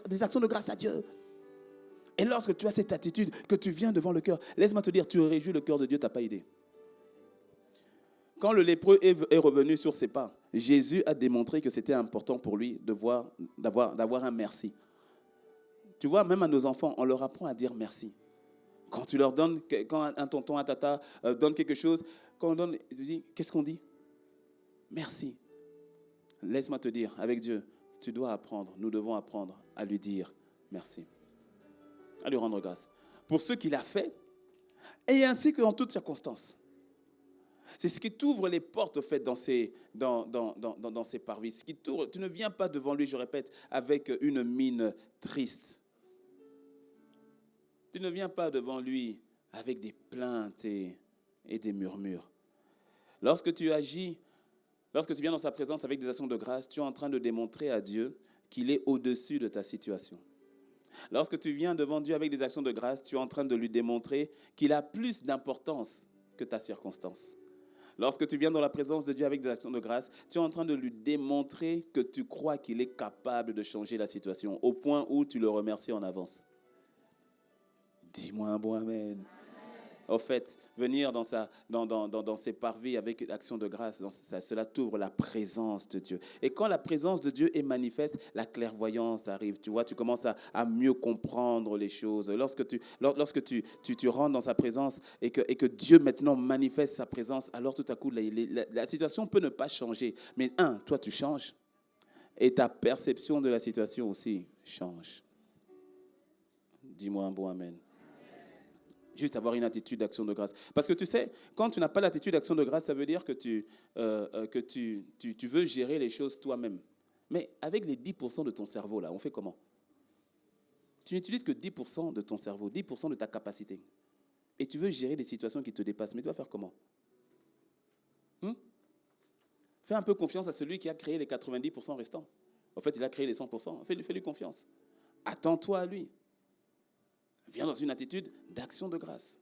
des actions de grâce à Dieu. Et lorsque tu as cette attitude, que tu viens devant le cœur, laisse-moi te dire, tu réjouis le cœur de Dieu, tu n'as pas idée. Quand le lépreux est revenu sur ses pas, Jésus a démontré que c'était important pour lui d'avoir un merci. Tu vois, même à nos enfants, on leur apprend à dire merci. Quand tu leur donnes, quand un tonton, un tata donne quelque chose, quand on donne, tu dis, qu'est-ce qu'on dit? Merci. laisse-moi te dire, avec Dieu, tu dois apprendre, nous devons apprendre à lui dire merci, à lui rendre grâce pour ce qu'il a fait et ainsi qu'en toutes circonstances. C'est ce qui t'ouvre les portes, au fait, dans ces parvis. Tu ne viens pas devant lui, je répète, avec une mine triste. Tu ne viens pas devant lui avec des plaintes et des murmures. Lorsque tu agis, lorsque tu viens dans sa présence avec des actions de grâce, tu es en train de démontrer à Dieu qu'il est au-dessus de ta situation. Lorsque tu viens devant Dieu avec des actions de grâce, tu es en train de lui démontrer qu'il a plus d'importance que ta circonstance. Lorsque tu viens dans la présence de Dieu avec des actions de grâce, tu es en train de lui démontrer que tu crois qu'il est capable de changer la situation, au point où tu le remercies en avance. Dis-moi un bon amen. Au fait, venir dans ses parvis avec une action de grâce, cela t'ouvre la présence de Dieu. Et quand la présence de Dieu est manifeste, la clairvoyance arrive. Tu vois, tu commences à mieux comprendre les choses. Lorsque tu rentres dans sa présence et que Dieu maintenant manifeste sa présence, alors tout à coup, la situation peut ne pas changer. Mais toi, tu changes. Et ta perception de la situation aussi change. Dis-moi un bon amen. Juste avoir une attitude d'action de grâce. Parce que tu sais, quand tu n'as pas l'attitude d'action de grâce, ça veut dire que tu veux gérer les choses toi-même. Mais avec les 10% de ton cerveau, là, on fait comment? Tu n'utilises que 10% de ton cerveau, 10% de ta capacité. Et tu veux gérer des situations qui te dépassent. Mais tu vas faire comment? Fais un peu confiance à celui qui a créé les 90% restants. En fait, il a créé les 100%. Fais-lui confiance. Attends-toi à lui. Viens dans une attitude d'action de grâce.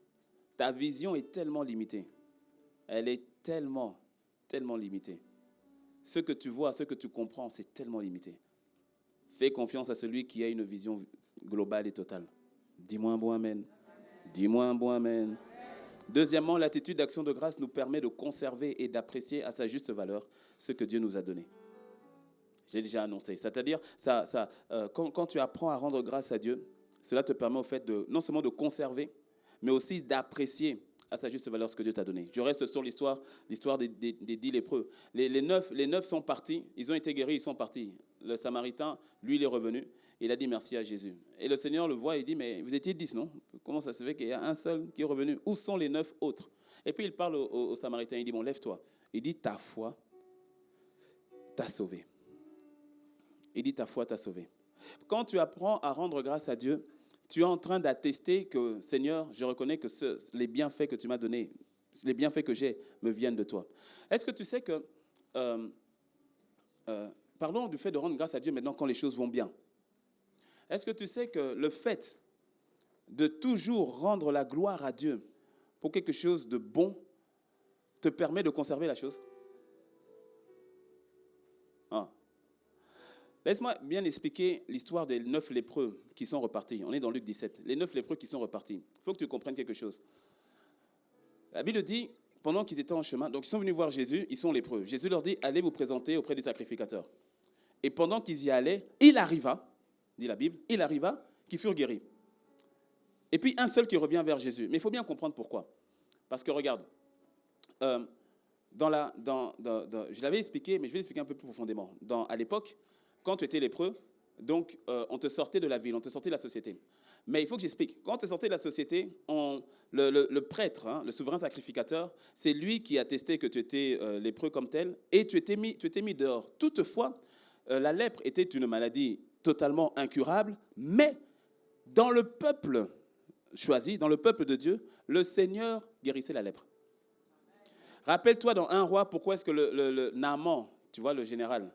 Ta vision est tellement limitée. Elle est tellement limitée. Ce que tu vois, ce que tu comprends, c'est tellement limité. Fais confiance à celui qui a une vision globale et totale. Dis-moi un bon amen. Dis-moi un bon amen. Deuxièmement, l'attitude d'action de grâce nous permet de conserver et d'apprécier à sa juste valeur ce que Dieu nous a donné. J'ai déjà annoncé. C'est-à-dire, quand tu apprends à rendre grâce à Dieu, cela te permet au fait non seulement de conserver, mais aussi d'apprécier à sa juste valeur ce que Dieu t'a donné. Je reste sur l'histoire des 10 lépreux. Les 9 sont partis, ils ont été guéris, ils sont partis. Le Samaritain, lui, il est revenu. Il a dit merci à Jésus. Et le Seigneur le voit et dit, mais vous étiez 10, non? Comment ça se fait qu'il y a un seul qui est revenu? Où sont les 9 autres? Et puis il parle au Samaritain, il dit, bon, lève-toi. Il dit, ta foi t'a sauvé. Il dit, ta foi t'a sauvé. Quand tu apprends à rendre grâce à Dieu, tu es en train d'attester que, Seigneur, je reconnais que les bienfaits que tu m'as donnés, les bienfaits que j'ai me viennent de toi. Est-ce que tu sais que, parlons du fait de rendre grâce à Dieu maintenant quand les choses vont bien. Est-ce que tu sais que le fait de toujours rendre la gloire à Dieu pour quelque chose de bon te permet de conserver la chose? Laisse-moi bien expliquer l'histoire des 9 lépreux qui sont repartis. On est dans Luc 17. Les 9 lépreux qui sont repartis. Il faut que tu comprennes quelque chose. La Bible dit, pendant qu'ils étaient en chemin, donc ils sont venus voir Jésus, ils sont lépreux. Jésus leur dit, allez vous présenter auprès du sacrificateur. Et pendant qu'ils y allaient, il arriva, dit la Bible, il arriva qu'ils furent guéris. Et puis un seul qui revient vers Jésus. Mais il faut bien comprendre pourquoi. Parce que regarde, je l'avais expliqué, mais je vais l'expliquer un peu plus profondément. À l'époque, quand tu étais lépreux, donc on te sortait de la ville, on te sortait de la société. Mais il faut que j'explique. Quand on te sortait de la société, le prêtre, le souverain sacrificateur, c'est lui qui attestait que tu étais lépreux comme tel, et tu étais mis dehors. Toutefois, la lèpre était une maladie totalement incurable, mais dans le peuple choisi, dans le peuple de Dieu, le Seigneur guérissait la lèpre. Rappelle-toi dans 1 Roi, pourquoi est-ce que le Naaman, tu vois, le général,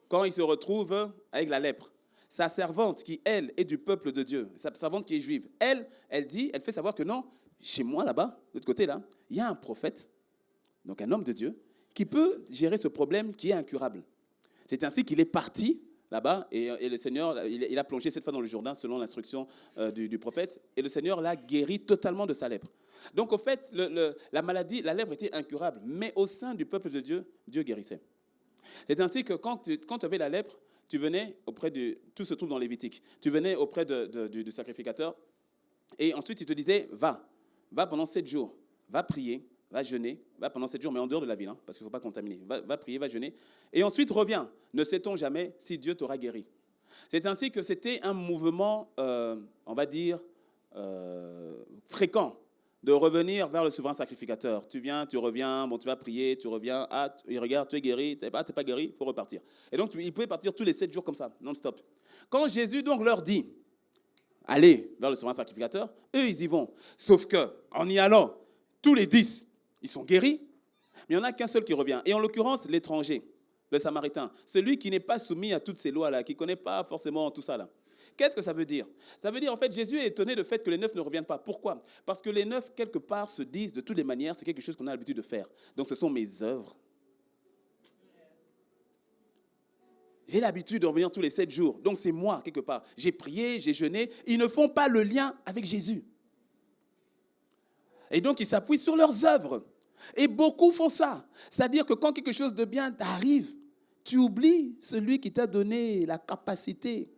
quand il se retrouve avec la lèpre, sa servante qui, elle, est du peuple de Dieu, sa servante qui est juive, elle fait savoir que non, chez moi là-bas, de l'autre côté là, il y a un prophète, donc un homme de Dieu, qui peut gérer ce problème qui est incurable. C'est ainsi qu'il est parti là-bas et le Seigneur, il a plongé cette fois dans le Jourdain selon l'instruction du prophète et le Seigneur l'a guéri totalement de sa lèpre. Donc au fait, la maladie, la lèpre était incurable, mais au sein du peuple de Dieu, Dieu guérissait. C'est ainsi que quand tu avais la lèpre, tu venais tout se trouve dans Lévitique, tu venais auprès du sacrificateur et ensuite il te disait, va pendant 7 jours, va prier, va jeûner, va pendant 7 jours, mais en dehors de la ville, hein, parce qu'il ne faut pas contaminer. Va prier, va jeûner, et ensuite reviens. Ne sait-on jamais si Dieu t'aura guéri. C'est ainsi que c'était un mouvement, on va dire, fréquent, de revenir vers le souverain sacrificateur. Tu viens, tu reviens, bon, tu vas prier, tu reviens, il regarde, tu es guéri, tu n'es pas guéri, il faut repartir. Et donc, il pouvait partir tous les 7 jours comme ça, non-stop. Quand Jésus donc leur dit, allez vers le souverain sacrificateur, eux, ils y vont. Sauf qu'en y allant, tous les 10, ils sont guéris, mais il n'y en a qu'un seul qui revient. Et en l'occurrence, l'étranger, le Samaritain, celui qui n'est pas soumis à toutes ces lois-là, qui ne connaît pas forcément tout ça là. Qu'est-ce que ça veut dire? Ça veut dire, en fait, Jésus est étonné du fait que les 9 ne reviennent pas. Pourquoi? Parce que les 9, quelque part, se disent de toutes les manières, c'est quelque chose qu'on a l'habitude de faire. Donc, ce sont mes œuvres. J'ai l'habitude de revenir tous les 7 jours. Donc, c'est moi, quelque part. J'ai prié, j'ai jeûné. Ils ne font pas le lien avec Jésus. Et donc, ils s'appuient sur leurs œuvres. Et beaucoup font ça. C'est-à-dire que quand quelque chose de bien t'arrive, tu oublies celui qui t'a donné la capacité.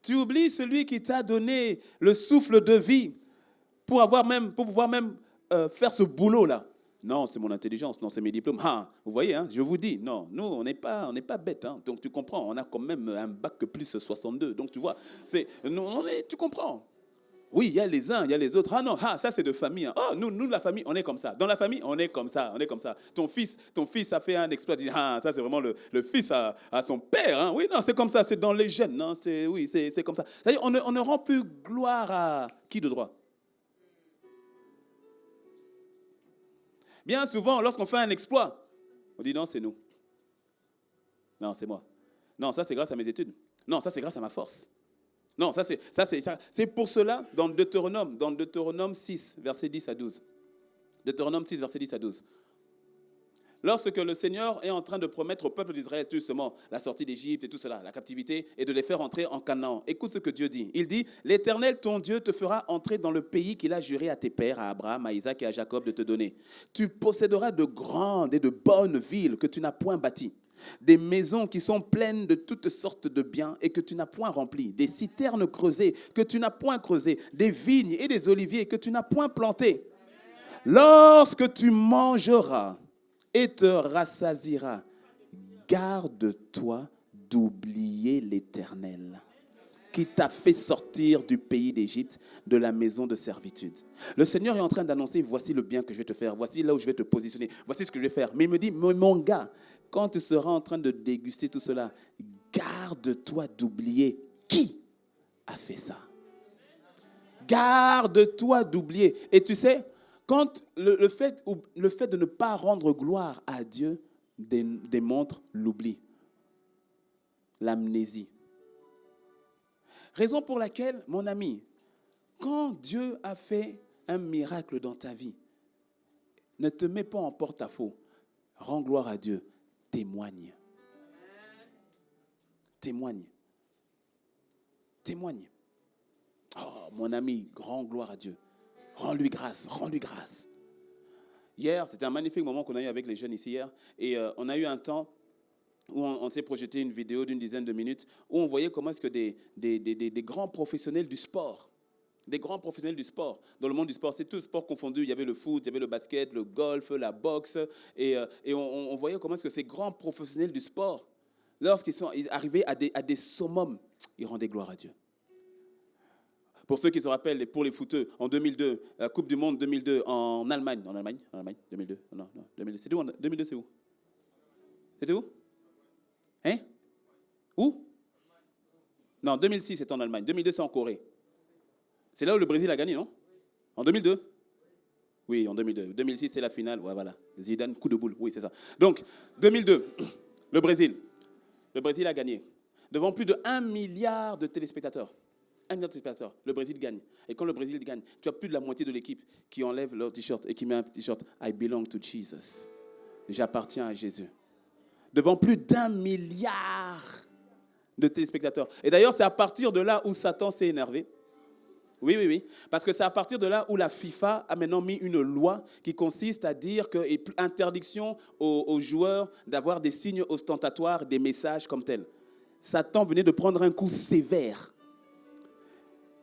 Tu oublies celui qui t'a donné le souffle de vie pour pouvoir même faire ce boulot-là. Non, c'est mon intelligence, non, c'est mes diplômes. Ah, vous voyez, hein, je vous dis, non, nous, on n'est pas bêtes. Hein. Donc, tu comprends, on a quand même un bac plus 62. Donc, tu vois, tu comprends. Oui, il y a les uns, il y a les autres. Ah non, ça c'est de famille. Hein. Oh, nous, la famille, on est comme ça. Dans la famille, on est comme ça, Ton fils a fait un exploit. Tu dis, ça c'est vraiment le fils à son père. Hein. Oui, non, c'est comme ça, c'est dans les gènes. Non, c'est comme ça. C'est-à-dire, on ne rend plus gloire à qui de droit? Bien souvent, lorsqu'on fait un exploit, on dit non, c'est nous. Non, c'est moi. Non, ça c'est grâce à mes études. Non, ça c'est grâce à ma force. Non, c'est pour cela, dans Deutéronome 6, verset 10 à 12. Deutéronome 6, verset 10 à 12. Lorsque le Seigneur est en train de promettre au peuple d'Israël justement la sortie d'Égypte et tout cela, la captivité, et de les faire entrer en Canaan. Écoute ce que Dieu dit. Il dit, « L'Éternel, ton Dieu, te fera entrer dans le pays qu'il a juré à tes pères, à Abraham, à Isaac et à Jacob de te donner. Tu posséderas de grandes et de bonnes villes que tu n'as point bâties. Des maisons qui sont pleines de toutes sortes de biens et que tu n'as point remplies, des citernes creusées que tu n'as point creusées, des vignes et des oliviers que tu n'as point plantés. Lorsque tu mangeras et te rassasieras, garde-toi d'oublier l'Éternel qui t'a fait sortir du pays d'Égypte, de la maison de servitude. » Le Seigneur est en train d'annoncer, voici le bien que je vais te faire, voici là où je vais te positionner, voici ce que je vais faire. Mais il me dit, mon gars, quand tu seras en train de déguster tout cela, garde-toi d'oublier qui a fait ça. Garde-toi d'oublier. Et tu sais, quand le fait de ne pas rendre gloire à Dieu démontre l'oubli, l'amnésie. Raison pour laquelle, mon ami, quand Dieu a fait un miracle dans ta vie, ne te mets pas en porte-à-faux. Rends gloire à Dieu. Témoigne. Témoigne. Témoigne. Oh, mon ami, rends gloire à Dieu. Rends-lui grâce, rends-lui grâce. Hier, c'était un magnifique moment qu'on a eu avec les jeunes ici hier. Et on a eu un temps où on s'est projeté une vidéo d'une dizaine de minutes, où on voyait comment est-ce que des grands professionnels du sport, dans le monde du sport, c'est tout le sport confondu, il y avait le foot, il y avait le basket, le golf, la boxe, et on voyait comment est-ce que ces grands professionnels du sport, lorsqu'ils sont arrivés à des summums, ils rendaient gloire à Dieu. Pour ceux qui se rappellent, pour les footeux, en 2002, la Coupe du Monde 2002 en Allemagne, 2002, non, 2002, c'était où 2002, c'est où? C'était où? Hein? Où? Non, 2006, c'est en Allemagne. 2002, c'est en Corée. C'est là où le Brésil a gagné, non? En 2002? Oui, en 2002. 2006, c'est la finale. Ouais, voilà. Zidane, coup de boule. Oui, c'est ça. Donc, 2002, le Brésil a gagné. Devant plus de 1 milliard de téléspectateurs. 1 milliard de téléspectateurs. Le Brésil gagne. Et quand le Brésil gagne, tu as plus de la moitié de l'équipe qui enlève leur t-shirt et qui met un t-shirt « I belong to Jesus ». J'appartiens à Jésus. Devant plus d'1 milliard de téléspectateurs. Et d'ailleurs, c'est à partir de là où Satan s'est énervé. Oui. Parce que c'est à partir de là où la FIFA a maintenant mis une loi qui consiste à dire que interdiction aux joueurs d'avoir des signes ostentatoires, des messages comme tels. Satan venait de prendre un coup sévère.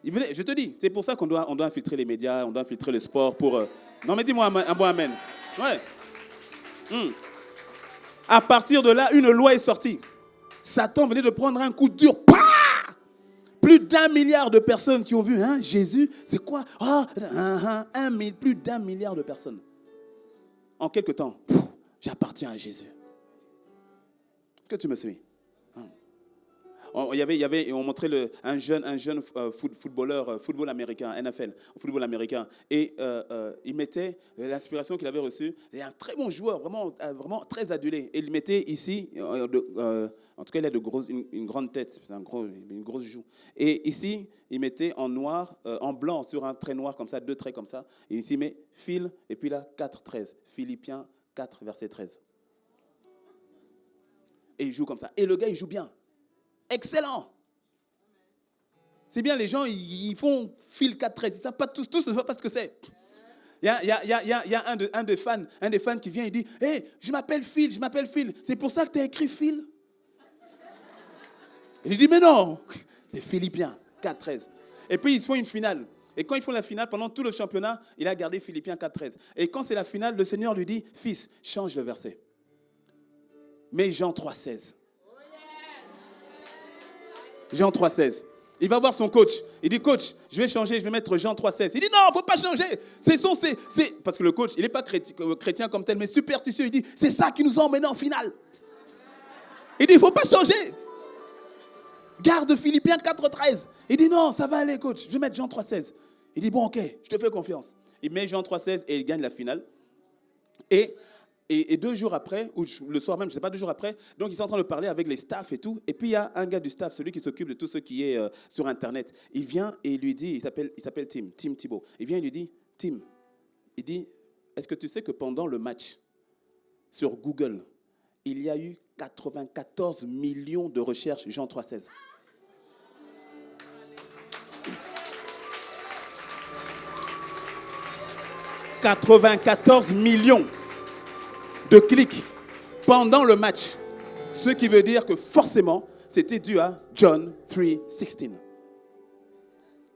Je te dis, c'est pour ça qu'on doit infiltrer les médias, on doit infiltrer le sport pour... Non mais dis-moi un bon amen. Ouais. À partir de là, une loi est sortie. Satan venait de prendre un coup dur. Pah! Plus d'1 milliard de personnes qui ont vu Jésus, c'est quoi? Plus d'1 milliard de personnes. En quelque temps, j'appartiens à Jésus. Que tu me suis? On montrait un jeune footballeur, football américain, NFL, football américain. Et il mettait l'inspiration qu'il avait reçue. Il est un très bon joueur, vraiment très adulé. Et il mettait ici, en tout cas, il a une grande tête, une grosse joue. Et ici, il mettait en noir, en blanc, sur un trait noir comme ça, 2 traits comme ça. Et ici, il met fil, et puis là, 4-13. Philippiens 4, verset 13. Et il joue comme ça. Et le gars, il joue bien. Excellent. C'est bien, les gens, ils font fil 4-13. Ils ne savent pas tous ne savent pas ce que c'est. Il y a un des fans qui vient et dit « Hey, je m'appelle Phil. C'est pour ça que tu as écrit Phil ?» Il dit « Mais non, c'est Philippiens 4-13. » Et puis, ils font une finale. Et quand ils font la finale, pendant tout le championnat, il a gardé Philippiens 4-13. Et quand c'est la finale, le Seigneur lui dit « Fils, change le verset. Mets Jean 3-16. » Jean 3,16. Il va voir son coach. Il dit, coach, je vais changer, je vais mettre Jean 3,16. Il dit, non, il ne faut pas changer. C'est... Parce que le coach, il n'est pas chrétien comme tel, mais superstitieux. Il dit, c'est ça qui nous a emmenés en finale. Il dit, il ne faut pas changer. Garde Philippiens 4,13. Il dit, non, ça va aller, coach. Je vais mettre Jean 3,16. Il dit, bon, ok, je te fais confiance. Il met Jean 3,16 et il gagne la finale. Et 2 jours après, ou le soir même, je ne sais pas, 2 jours après, donc ils sont en train de parler avec les staffs et tout. Et puis il y a un gars du staff, celui qui s'occupe de tout ce qui est sur Internet. Il vient et il lui dit, il s'appelle Tim Thibault. Il vient et lui dit, Tim, il dit, est-ce que tu sais que pendant le match, sur Google, il y a eu 94 millions de recherches Jean 3,16. « 94 millions de clics pendant le match. Ce qui veut dire que forcément, c'était dû à John 3,16.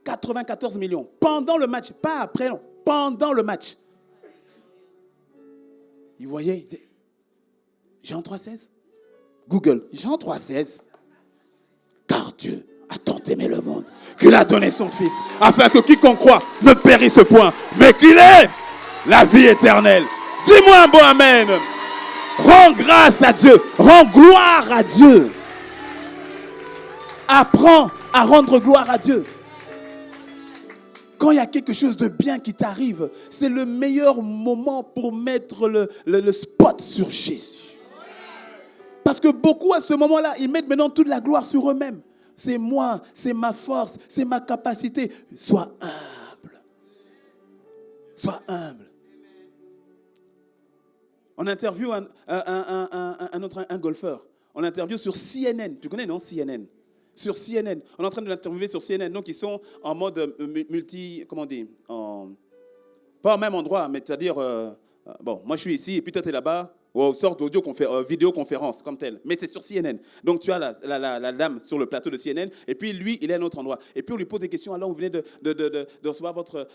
94 millions. Pendant le match. Pas après, non. Pendant le match. Vous voyez, Jean 3,16. Google, Jean 3,16. Car Dieu a tant aimé le monde qu'il a donné son Fils, afin que quiconque croit ne périsse point, mais qu'il ait la vie éternelle. Dis-moi un bon amen. Rends grâce à Dieu. Rends gloire à Dieu. Apprends à rendre gloire à Dieu. Quand il y a quelque chose de bien qui t'arrive, c'est le meilleur moment pour mettre le spot sur Jésus. Parce que beaucoup à ce moment-là, ils mettent maintenant toute la gloire sur eux-mêmes. C'est moi, c'est ma force, c'est ma capacité. Sois humble. Sois humble. On interviewe un golfeur. On l'interviewe sur CNN. Tu connais, non, CNN? Sur CNN. On est en train de l'interviewer sur CNN. Donc, ils sont en mode multi... Comment on dit? Pas au même endroit, mais c'est-à-dire... bon, moi, je suis ici et puis toi, tu es là-bas. Ou une sorte vidéoconférence comme telle. Mais c'est sur CNN. Donc, tu as la dame sur le plateau de CNN. Et puis, lui, il est à un autre endroit. Et puis, on lui pose des questions. Alors, vous venez de recevoir votre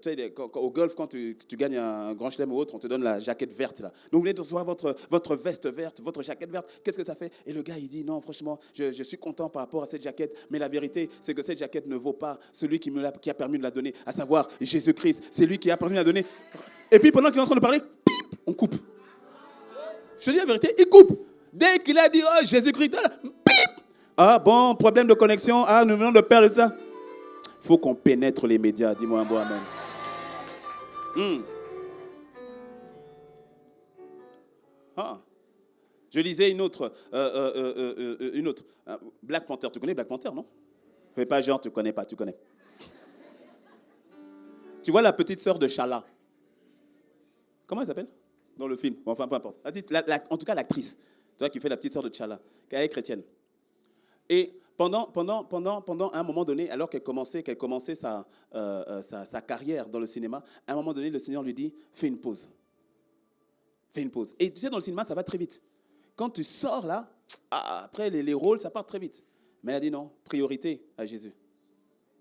tu sais, au golf, quand tu gagnes un grand chelem ou autre, on te donne la jaquette verte. Là. Donc, vous venez de recevoir votre veste verte, votre jaquette verte. Qu'est-ce que ça fait? Et le gars, il dit, non, franchement, je suis content par rapport à cette jaquette. Mais la vérité, c'est que cette jaquette ne vaut pas celui qui a permis de la donner, à savoir Jésus-Christ. C'est lui qui a permis de la donner. Et puis, pendant qu'il est en train de parler, pip, on coupe. Je te dis la vérité, il coupe. Dès qu'il a dit, oh, Jésus-Christ, pip. Ah bon, problème de connexion, nous venons de perdre ça. Il faut qu'on pénètre les médias, dis-moi un bon amen. Je lisais une autre. Black Panther, tu connais Black Panther, non? Fais pas genre, tu connais pas, tu connais. Tu vois la petite sœur de Chala. Comment elle s'appelle? Dans le film, enfin peu importe. En tout cas, l'actrice, tu vois, qui fait la petite sœur de T'Challa, qui est chrétienne. Et pendant un moment donné, alors qu'elle commençait sa carrière dans le cinéma, à un moment donné, le Seigneur lui dit, fais une pause. Fais une pause. Et tu sais, dans le cinéma, ça va très vite. Quand tu sors là, après les rôles, ça part très vite. Mais elle a dit non, priorité à Jésus.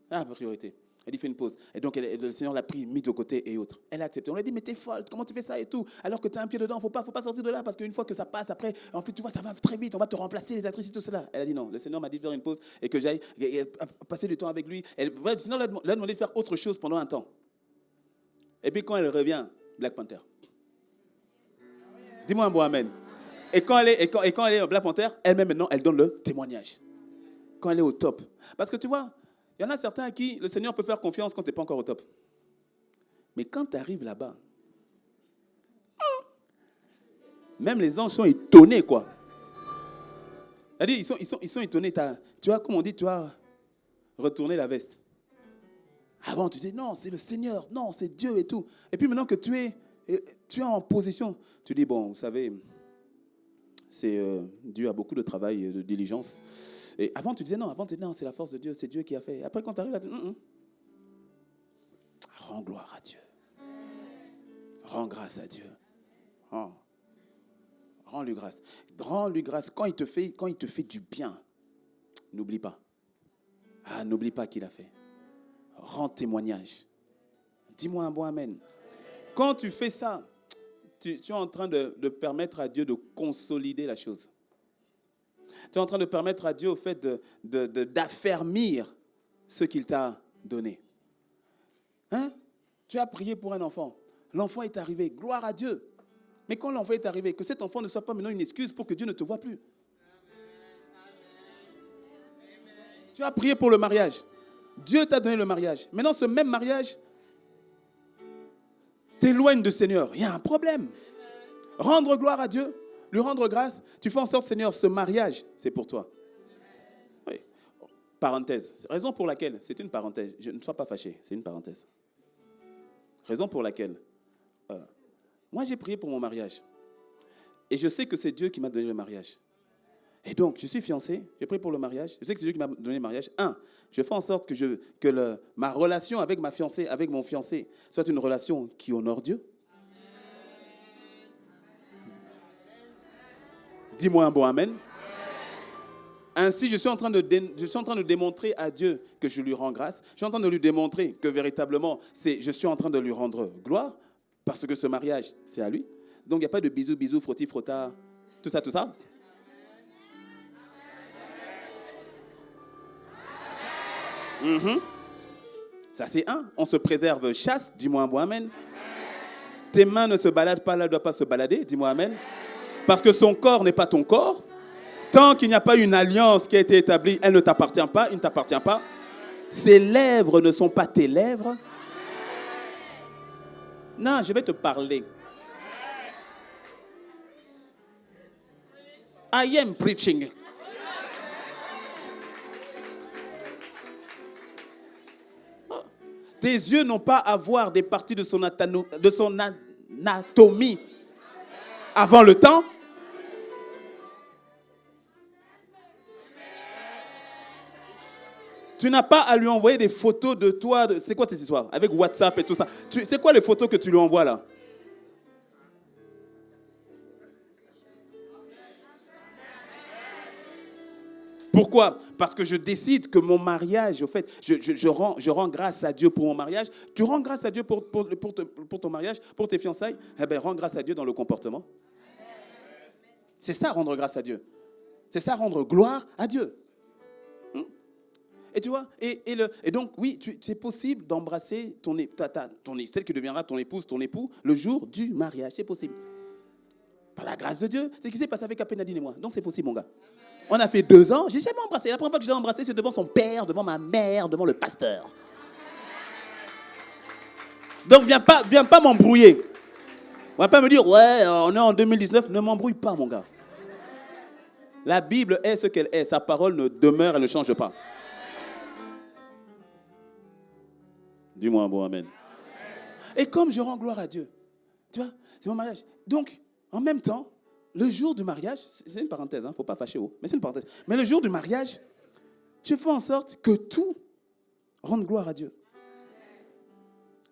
La priorité. Elle dit, fais une pause. Et donc, le Seigneur l'a pris, mis de côté et autres. Elle a accepté. On lui a dit, mais t'es folle, comment tu fais ça et tout? Alors que tu as un pied dedans, faut pas sortir de là, parce qu'une fois que ça passe, après, en plus, tu vois, ça va très vite, on va te remplacer les actrices et tout cela. Elle a dit non, le Seigneur m'a dit de faire une pause et que j'aille passer du temps avec lui. Le Seigneur l'a demandé de faire autre chose pendant un temps. Et puis quand elle revient, Black Panther. Dis-moi un bon amen. Et quand elle est au Black Panther, elle-même maintenant, elle donne le témoignage. Quand elle est au top. Parce que tu vois, il y en a certains à qui le Seigneur peut faire confiance quand tu n'es pas encore au top. Mais quand tu arrives là-bas, même les anges sont étonnés, quoi. C'est-à-dire, ils sont étonnés. Tu vois, comme on dit, tu as retourné la veste. Avant, tu dis, non, c'est le Seigneur, non, c'est Dieu et tout. Et puis maintenant que tu es en position, tu dis, bon, vous savez, c'est dû à beaucoup de travail et de diligence. Et avant, tu disais, non, c'est la force de Dieu, c'est Dieu qui a fait. Et après, quand tu arrives là, rends gloire à Dieu. Rends grâce à Dieu. Rends-lui grâce. Rends-lui grâce. Quand il te fait du bien, n'oublie pas. N'oublie pas qu'il a fait. Rends témoignage. Dis-moi un bon amen. Quand tu fais ça, tu es en train de permettre à Dieu de consolider la chose. Tu es en train de permettre à Dieu, au fait, d'affermir ce qu'il t'a donné. Tu as prié pour un enfant. L'enfant est arrivé. Gloire à Dieu. Mais quand l'enfant est arrivé, que cet enfant ne soit pas maintenant une excuse pour que Dieu ne te voie plus. Tu as prié pour le mariage. Dieu t'a donné le mariage. Maintenant, ce même mariage t'éloigne du Seigneur. Il y a un problème. Rendre gloire à Dieu, lui rendre grâce, tu fais en sorte, Seigneur, ce mariage, c'est pour toi. Oui. Parenthèse. Raison pour laquelle, c'est une parenthèse, ne sois pas fâché, c'est une parenthèse. Raison pour laquelle, moi j'ai prié pour mon mariage. Et je sais que c'est Dieu qui m'a donné le mariage. Et donc, je suis fiancé, j'ai prié pour le mariage. Je sais que c'est Dieu qui m'a donné le mariage. Je fais en sorte que ma relation avec ma fiancée, avec mon fiancé, soit une relation qui honore Dieu. Dis-moi un bon amen. Ainsi, je suis en train de démontrer à Dieu que je lui rends grâce. Je suis en train de lui démontrer que véritablement, je suis en train de lui rendre gloire parce que ce mariage, c'est à lui. Donc, il n'y a pas de bisous, frotti, frotta, tout ça. Ça, c'est on se préserve chasse, dis-moi un bon amen. Tes mains ne se baladent pas là, ne doivent pas se balader, dis-moi amen. Parce que son corps n'est pas ton corps. Tant qu'il n'y a pas une alliance qui a été établie, elle ne t'appartient pas, il ne t'appartient pas. Ses lèvres ne sont pas tes lèvres. Non, je vais te parler. I am preaching. Tes yeux n'ont pas à voir des parties de son anatomie avant le temps. Tu n'as pas à lui envoyer des photos de toi. C'est quoi cette histoire? Avec WhatsApp et tout ça. C'est quoi les photos que tu lui envoies là? Pourquoi? Parce que je décide que mon mariage, au fait, je rends grâce à Dieu pour mon mariage. Tu rends grâce à Dieu pour ton mariage, pour tes fiançailles. Eh bien, rends grâce à Dieu dans le comportement. C'est ça, rendre grâce à Dieu. C'est ça, rendre gloire à Dieu. Et tu vois, et donc, oui, c'est possible d'embrasser celle qui deviendra ton épouse, ton époux, le jour du mariage. C'est possible. Par la grâce de Dieu. C'est ce qui s'est passé avec Apénadine et moi. Donc, c'est possible, mon gars. On a fait 2 ans, j'ai jamais embrassé. La première fois que je l'ai embrassé, c'est devant son père, devant ma mère, devant le pasteur. Donc, viens pas m'embrouiller. On va pas me dire, ouais, on est en 2019. Ne m'embrouille pas, mon gars. La Bible est ce qu'elle est. Sa parole ne demeure, elle ne change pas. Dis-moi un bon amen. Et comme je rends gloire à Dieu, tu vois, c'est mon mariage. Donc, en même temps, le jour du mariage, c'est une parenthèse, il ne faut pas fâcher, mais c'est une parenthèse. Mais le jour du mariage, je fais en sorte que tout rende gloire à Dieu.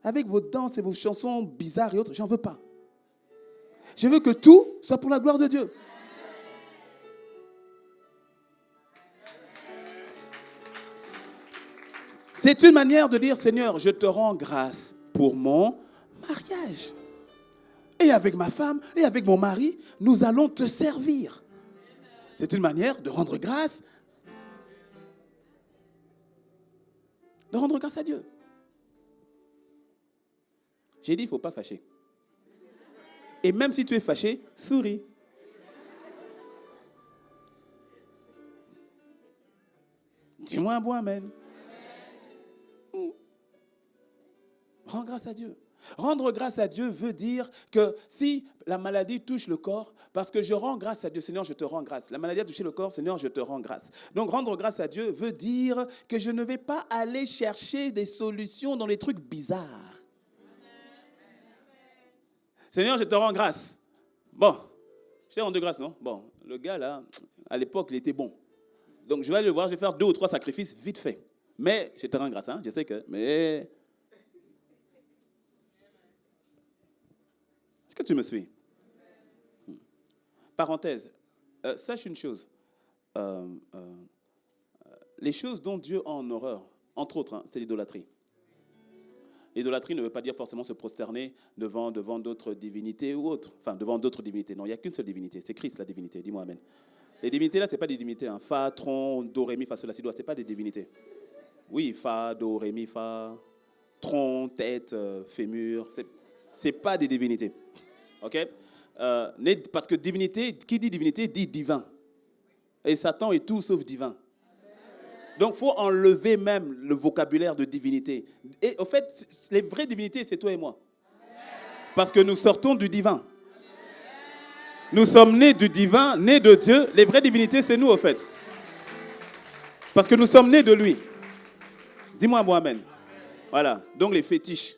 Avec vos danses et vos chansons bizarres et autres, j'en veux pas. Je veux que tout soit pour la gloire de Dieu. C'est une manière de dire, Seigneur, je te rends grâce pour mon mariage. Et avec ma femme et avec mon mari, nous allons te servir. C'est une manière de rendre grâce. De rendre grâce à Dieu. J'ai dit, il ne faut pas fâcher. Et même si tu es fâché, souris. Dis-moi un bon amen. Rends grâce à Dieu. Rendre grâce à Dieu veut dire que si la maladie touche le corps, parce que je rends grâce à Dieu, Seigneur, je te rends grâce. La maladie a touché le corps, Seigneur, je te rends grâce. Donc rendre grâce à Dieu veut dire que je ne vais pas aller chercher des solutions dans les trucs bizarres. Seigneur, je te rends grâce. Bon, je t'ai rendu grâce, non? Bon, le gars là, à l'époque, il était bon. Donc je vais aller le voir, je vais faire 2 ou 3 sacrifices vite fait. Mais je te rends grâce, hein? Je sais que... Mais... Est-ce que tu me suis? Parenthèse, sache une chose. Les choses dont Dieu a en horreur, entre autres, hein, c'est l'idolâtrie. L'idolâtrie ne veut pas dire forcément se prosterner devant d'autres divinités ou autres. Enfin, devant d'autres divinités. Non, il n'y a qu'une seule divinité. C'est Christ, la divinité. Dis-moi amen. Les divinités, là, ce n'est pas des divinités. Hein. Fa, tron, do, ré, mi, fa, sol, la, si, do. Ce n'est pas des divinités. Oui, fa, do, ré, mi, fa, tron, tête, fémur. Ce n'est pas des divinités. OK? Parce que divinité, qui dit divinité, dit divin. Et Satan est tout sauf divin. Donc, il faut enlever même le vocabulaire de divinité. Et au fait, les vraies divinités, c'est toi et moi. Parce que nous sortons du divin. Nous sommes nés du divin, nés de Dieu. Les vraies divinités, c'est nous, au fait. Parce que nous sommes nés de lui. Dis-moi un bon amen. Voilà. Donc, les fétiches,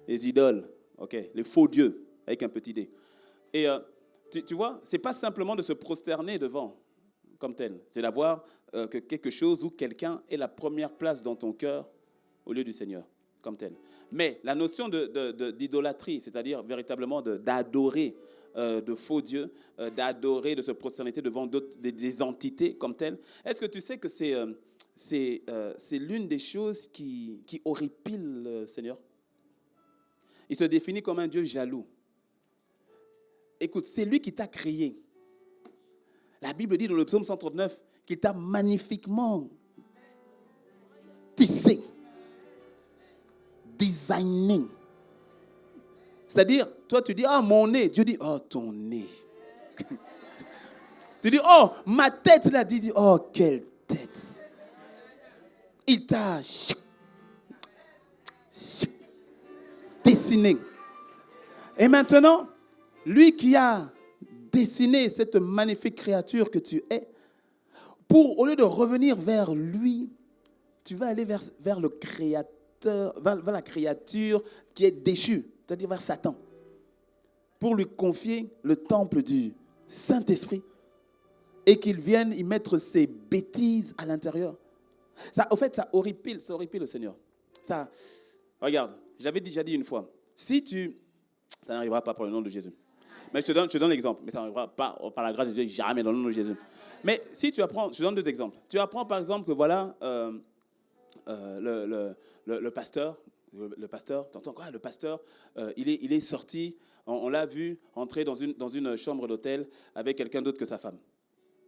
les idoles, okay, les faux dieux, avec un petit dé. Et tu vois, ce n'est pas simplement de se prosterner devant, comme tel. C'est d'avoir que quelque chose ou quelqu'un ait la première place dans ton cœur au lieu du Seigneur, comme tel. Mais la notion d'idolâtrie, c'est-à-dire véritablement d'adorer de faux dieux, d'adorer, de se prosterner devant des entités comme telles, est-ce que tu sais que c'est l'une des choses qui horripile le Seigneur? Il se définit comme un Dieu jaloux. Écoute, c'est lui qui t'a créé. La Bible dit dans le psaume 139 qu'il t'a magnifiquement tissé, designé. C'est-à-dire, toi tu dis, ah mon nez. Dieu dit, oh ton nez. Tu dis, oh ma tête là. Dieu dit, oh quelle tête. Il t'a dessiné. Et maintenant, lui qui a dessiné cette magnifique créature que tu es, au lieu de revenir vers lui, tu vas aller vers le créateur, vers la créature qui est déchue, c'est-à-dire vers Satan, pour lui confier le temple du Saint-Esprit et qu'il vienne y mettre ses bêtises à l'intérieur. Ça, au fait, ça horripile le Seigneur. Ça, regarde, je l'avais déjà dit une fois, ça n'arrivera pas par le nom de Jésus. Mais je te donne l'exemple, mais ça n'arrivera pas par la grâce de Dieu, jamais dans le nom de Jésus. Mais si tu apprends, je te donne 2 exemples. Tu apprends par exemple que voilà, le pasteur, t'entends quoi? Le pasteur, il est sorti, on l'a vu entrer dans une chambre d'hôtel avec quelqu'un d'autre que sa femme.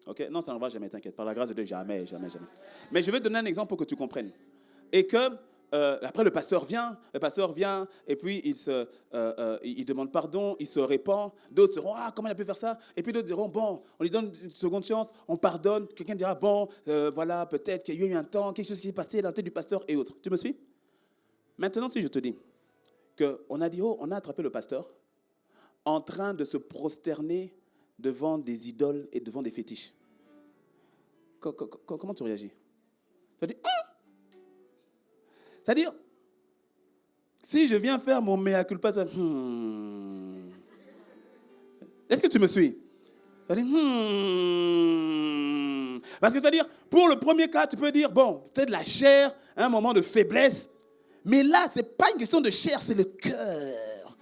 Okay? Non, ça n'arrivera jamais, t'inquiète. Par la grâce de Dieu, jamais. Mais je vais te donner un exemple pour que tu comprennes. Et que après le pasteur vient et puis il demande pardon, il se répand. D'autres diront, ah, comment il a pu faire ça? Et puis d'autres diront, bon, on lui donne une seconde chance, on pardonne. Quelqu'un dira, bon, voilà, peut-être qu'il y a eu un temps, quelque chose qui s'est passé dans la tête du pasteur et autres. Tu me suis? Maintenant, si je te dis qu'on a dit, oh, on a attrapé le pasteur en train de se prosterner devant des idoles et devant des fétiches. Comment tu réagis? Tu vas dire, c'est-à-dire, si je viens faire mon mea culpa, tu vas dire, est-ce que tu me suis? Tu vas dire, Parce que c'est-à-dire, pour le premier cas, tu peux dire, bon, peut-être la chair, un moment de faiblesse, mais là, ce n'est pas une question de chair, c'est le cœur.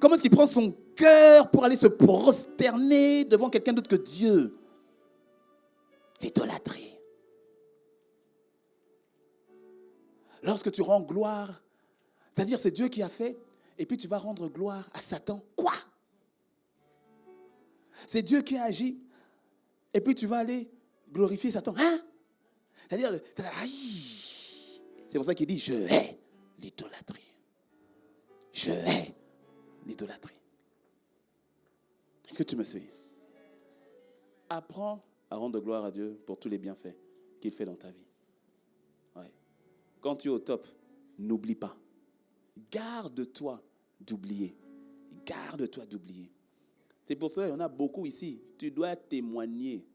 Comment est-ce qu'il prend son cœur pour aller se prosterner devant quelqu'un d'autre que Dieu? L'idolâtrie. lorsque tu rends gloire, c'est-à-dire c'est Dieu qui a fait, et puis tu vas rendre gloire à Satan. Quoi? C'est Dieu qui a agi, et puis tu vas aller glorifier Satan. Hein? C'est-à-dire, c'est pour ça qu'il dit, je hais l'idolâtrie. Je hais l'idolâtrie. Est-ce que tu me suis? Apprends à rendre gloire à Dieu pour tous les bienfaits qu'il fait dans ta vie. Ouais. Quand tu es au top, n'oublie pas. Garde-toi d'oublier. Garde-toi d'oublier. C'est pour ça qu'il y en a beaucoup ici. Tu dois témoigner.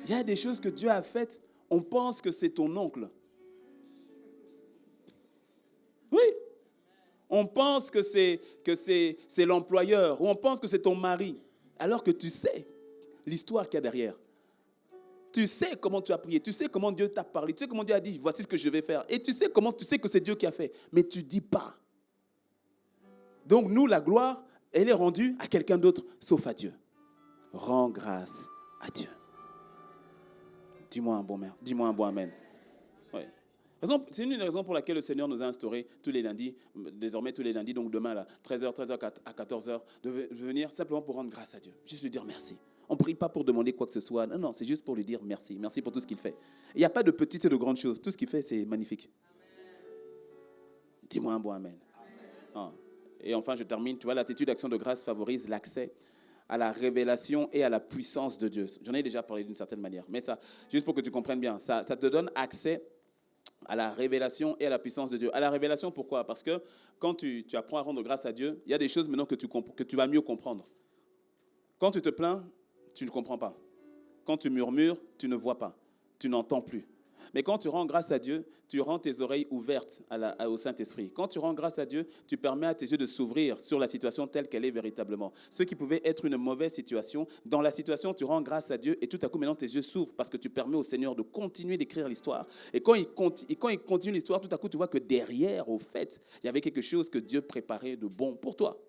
Il y a des choses que Dieu a faites, on pense que c'est ton oncle. Oui. On pense que c'est l'employeur, ou on pense que c'est ton mari, alors que tu sais l'histoire qu'il y a derrière. Tu sais comment tu as prié, tu sais comment Dieu t'a parlé, tu sais comment Dieu a dit, voici ce que je vais faire. Et tu sais que c'est Dieu qui a fait, mais tu ne dis pas. Donc nous, la gloire, elle est rendue à quelqu'un d'autre, sauf à Dieu. Rends grâce à Dieu. Dis-moi un bon amen. Ouais. C'est une des raisons pour laquelle le Seigneur nous a instauré tous les lundis, désormais tous les lundis, donc demain, là, 13h à 14h, de venir simplement pour rendre grâce à Dieu. Juste lui dire merci. On ne prie pas pour demander quoi que ce soit. Non, c'est juste pour lui dire merci. Merci pour tout ce qu'il fait. Il n'y a pas de petites et de grandes choses. Tout ce qu'il fait, c'est magnifique. Dis-moi un bon amen. Ah. Et enfin, je termine. Tu vois, l'attitude d'action de grâce favorise l'accès à la révélation et à la puissance de Dieu. J'en ai déjà parlé d'une certaine manière. Mais ça, juste pour que tu comprennes bien, ça te donne accès à la révélation et à la puissance de Dieu. À la révélation, pourquoi? Parce que quand tu apprends à rendre grâce à Dieu, il y a des choses maintenant que tu vas mieux comprendre. Quand tu te plains, tu ne comprends pas. Quand tu murmures, tu ne vois pas. Tu n'entends plus. Mais quand tu rends grâce à Dieu, tu rends tes oreilles ouvertes au Saint-Esprit. Quand tu rends grâce à Dieu, tu permets à tes yeux de s'ouvrir sur la situation telle qu'elle est véritablement. Ce qui pouvait être une mauvaise situation, dans la situation, tu rends grâce à Dieu et tout à coup, maintenant, tes yeux s'ouvrent parce que tu permets au Seigneur de continuer d'écrire l'histoire. Et quand il continue l'histoire, tout à coup, tu vois que derrière, au fait, il y avait quelque chose que Dieu préparait de bon pour toi.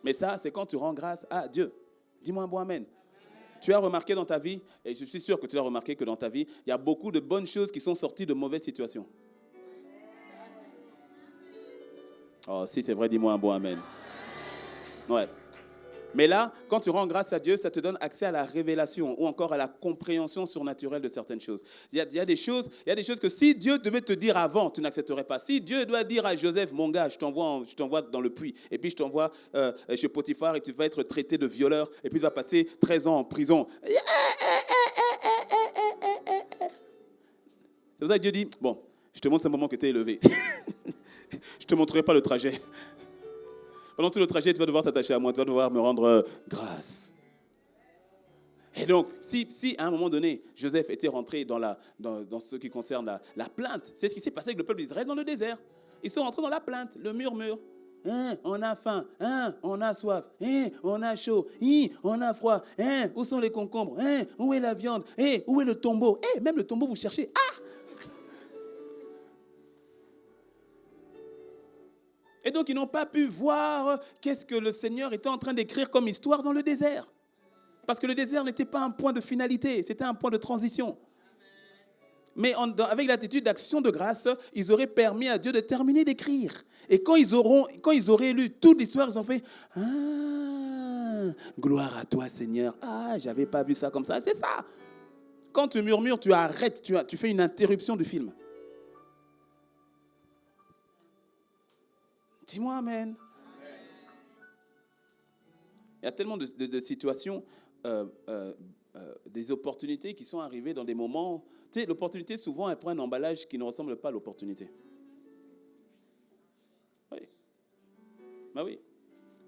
Mais ça, c'est quand tu rends grâce à Dieu. Dis-moi un bon amen. Tu as remarqué dans ta vie, et je suis sûr que tu as remarqué que dans ta vie, il y a beaucoup de bonnes choses qui sont sorties de mauvaises situations. Oh, si c'est vrai, dis-moi un bon amen. Ouais. Mais là, quand tu rends grâce à Dieu, ça te donne accès à la révélation ou encore à la compréhension surnaturelle de certaines choses. Il y a des choses que si Dieu devait te dire avant, tu n'accepterais pas. Si Dieu doit dire à Joseph, mon gars, je t'envoie dans le puits, et puis je t'envoie chez Potiphar et tu vas être traité de violeur, et puis tu vas passer 13 ans en prison. C'est pour ça que Dieu dit, bon, je te montre un moment que tu es élevé. Je ne te montrerai pas le trajet. Pendant tout le trajet, tu vas devoir t'attacher à moi, tu vas devoir me rendre grâce. Et donc, si à un moment donné, Joseph était rentré dans ce qui concerne la plainte, c'est ce qui s'est passé avec le peuple d'Israël dans le désert. Ils sont rentrés dans la plainte, le murmure. On a faim, on a soif, on a chaud, on a froid, où sont les concombres, où est la viande, où est le tombeau, même le tombeau vous cherchez. Et donc, ils n'ont pas pu voir qu'est-ce que le Seigneur était en train d'écrire comme histoire dans le désert. Parce que le désert n'était pas un point de finalité, c'était un point de transition. Mais avec l'attitude d'action de grâce, ils auraient permis à Dieu de terminer d'écrire. Et quand ils auraient lu toute l'histoire, ils ont fait « Ah, gloire à toi Seigneur. Ah, j'avais pas vu ça comme ça. » C'est ça. Quand tu murmures, tu arrêtes, tu fais une interruption du film. Dis-moi amen. Il y a tellement de situations, des opportunités qui sont arrivées dans des moments. Tu sais, l'opportunité, souvent, elle prend un emballage qui ne ressemble pas à l'opportunité. Oui. Ben oui.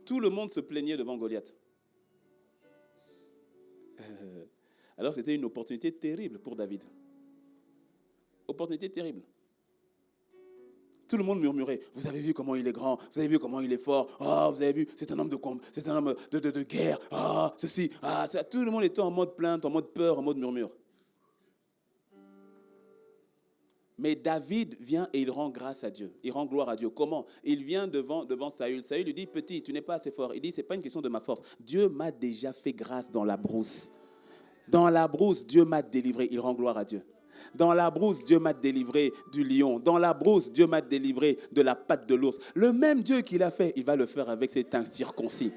Tout le monde se plaignait devant Goliath. Alors, c'était une opportunité terrible pour David. Opportunité terrible. Tout le monde murmurait, vous avez vu comment il est grand, vous avez vu comment il est fort, vous avez vu, c'est un homme de combat, c'est un homme de guerre, ceci, ça. Tout le monde était en mode plainte, en mode peur, en mode murmure. Mais David vient et il rend grâce à Dieu, il rend gloire à Dieu. Comment? Il vient devant Saül. Saül lui dit, petit, tu n'es pas assez fort. Il dit, ce n'est pas une question de ma force. Dieu m'a déjà fait grâce dans la brousse. Dans la brousse, Dieu m'a délivré. Il rend gloire à Dieu. Dans la brousse, Dieu m'a délivré du lion. Dans la brousse, Dieu m'a délivré de la patte de l'ours. Le même Dieu qui l'a fait, il va le faire avec cet incirconcis.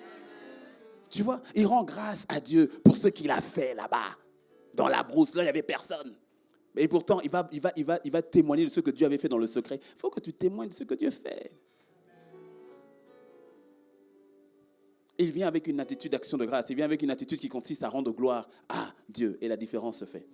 Tu vois, il rend grâce à Dieu pour ce qu'il a fait là-bas. Dans la brousse, là, il n'y avait personne. Et pourtant, il va témoigner de ce que Dieu avait fait dans le secret. Il faut que tu témoignes de ce que Dieu fait. Il vient avec une attitude d'action de grâce. Il vient avec une attitude qui consiste à rendre gloire à Dieu. Et la différence se fait.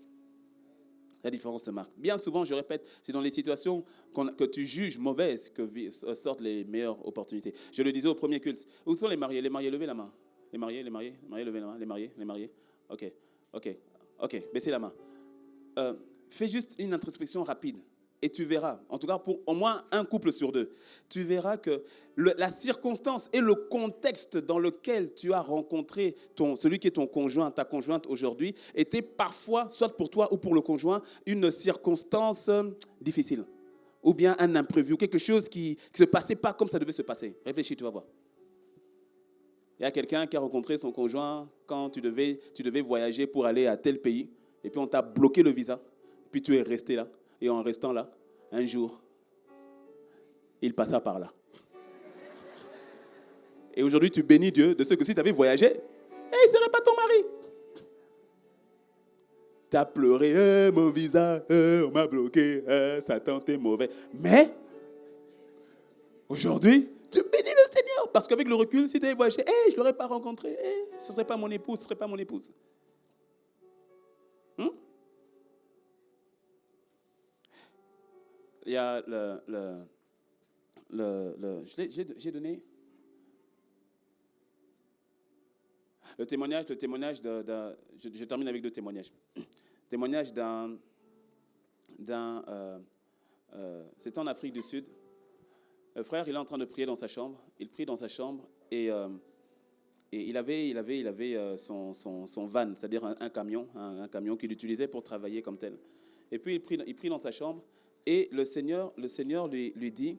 La différence se marque. Bien souvent, je répète, c'est dans les situations que tu juges mauvaises que sortent les meilleures opportunités. Je le disais au premier culte. Où sont les mariés? Les mariés, levez la main. Les mariés, levez la main. Les mariés. Ok. Baissez la main. Fais juste une introspection rapide. Et tu verras, en tout cas pour au moins un couple sur deux, tu verras que la circonstance et le contexte dans lequel tu as rencontré celui qui est ton conjoint, ta conjointe aujourd'hui, était parfois, soit pour toi ou pour le conjoint, une circonstance difficile. Ou bien un imprévu, quelque chose qui ne se passait pas comme ça devait se passer. Réfléchis, tu vas voir. Il y a quelqu'un qui a rencontré son conjoint quand tu devais voyager pour aller à tel pays, et puis on t'a bloqué le visa, puis tu es resté là. Et en restant là, un jour, il passa par là. Et aujourd'hui, tu bénis Dieu de ce que si tu avais voyagé, il ne serait pas ton mari. Tu as pleuré, mon visa, on m'a bloqué, Satan, t'es mauvais. Mais, aujourd'hui, tu bénis le Seigneur. Parce qu'avec le recul, si tu avais voyagé, je ne l'aurais pas rencontré, ce ne serait pas mon épouse, ce ne serait pas mon épouse. Il y a j'ai donné le témoignage je termine avec deux témoignages. Témoignage c'était en Afrique du Sud. Le frère, il est en train de prier dans sa chambre. Il prie dans sa chambre et il avait son van, c'est-à-dire un camion qu'il utilisait pour travailler comme tel. Et puis il prie dans sa chambre. Et le Seigneur lui dit,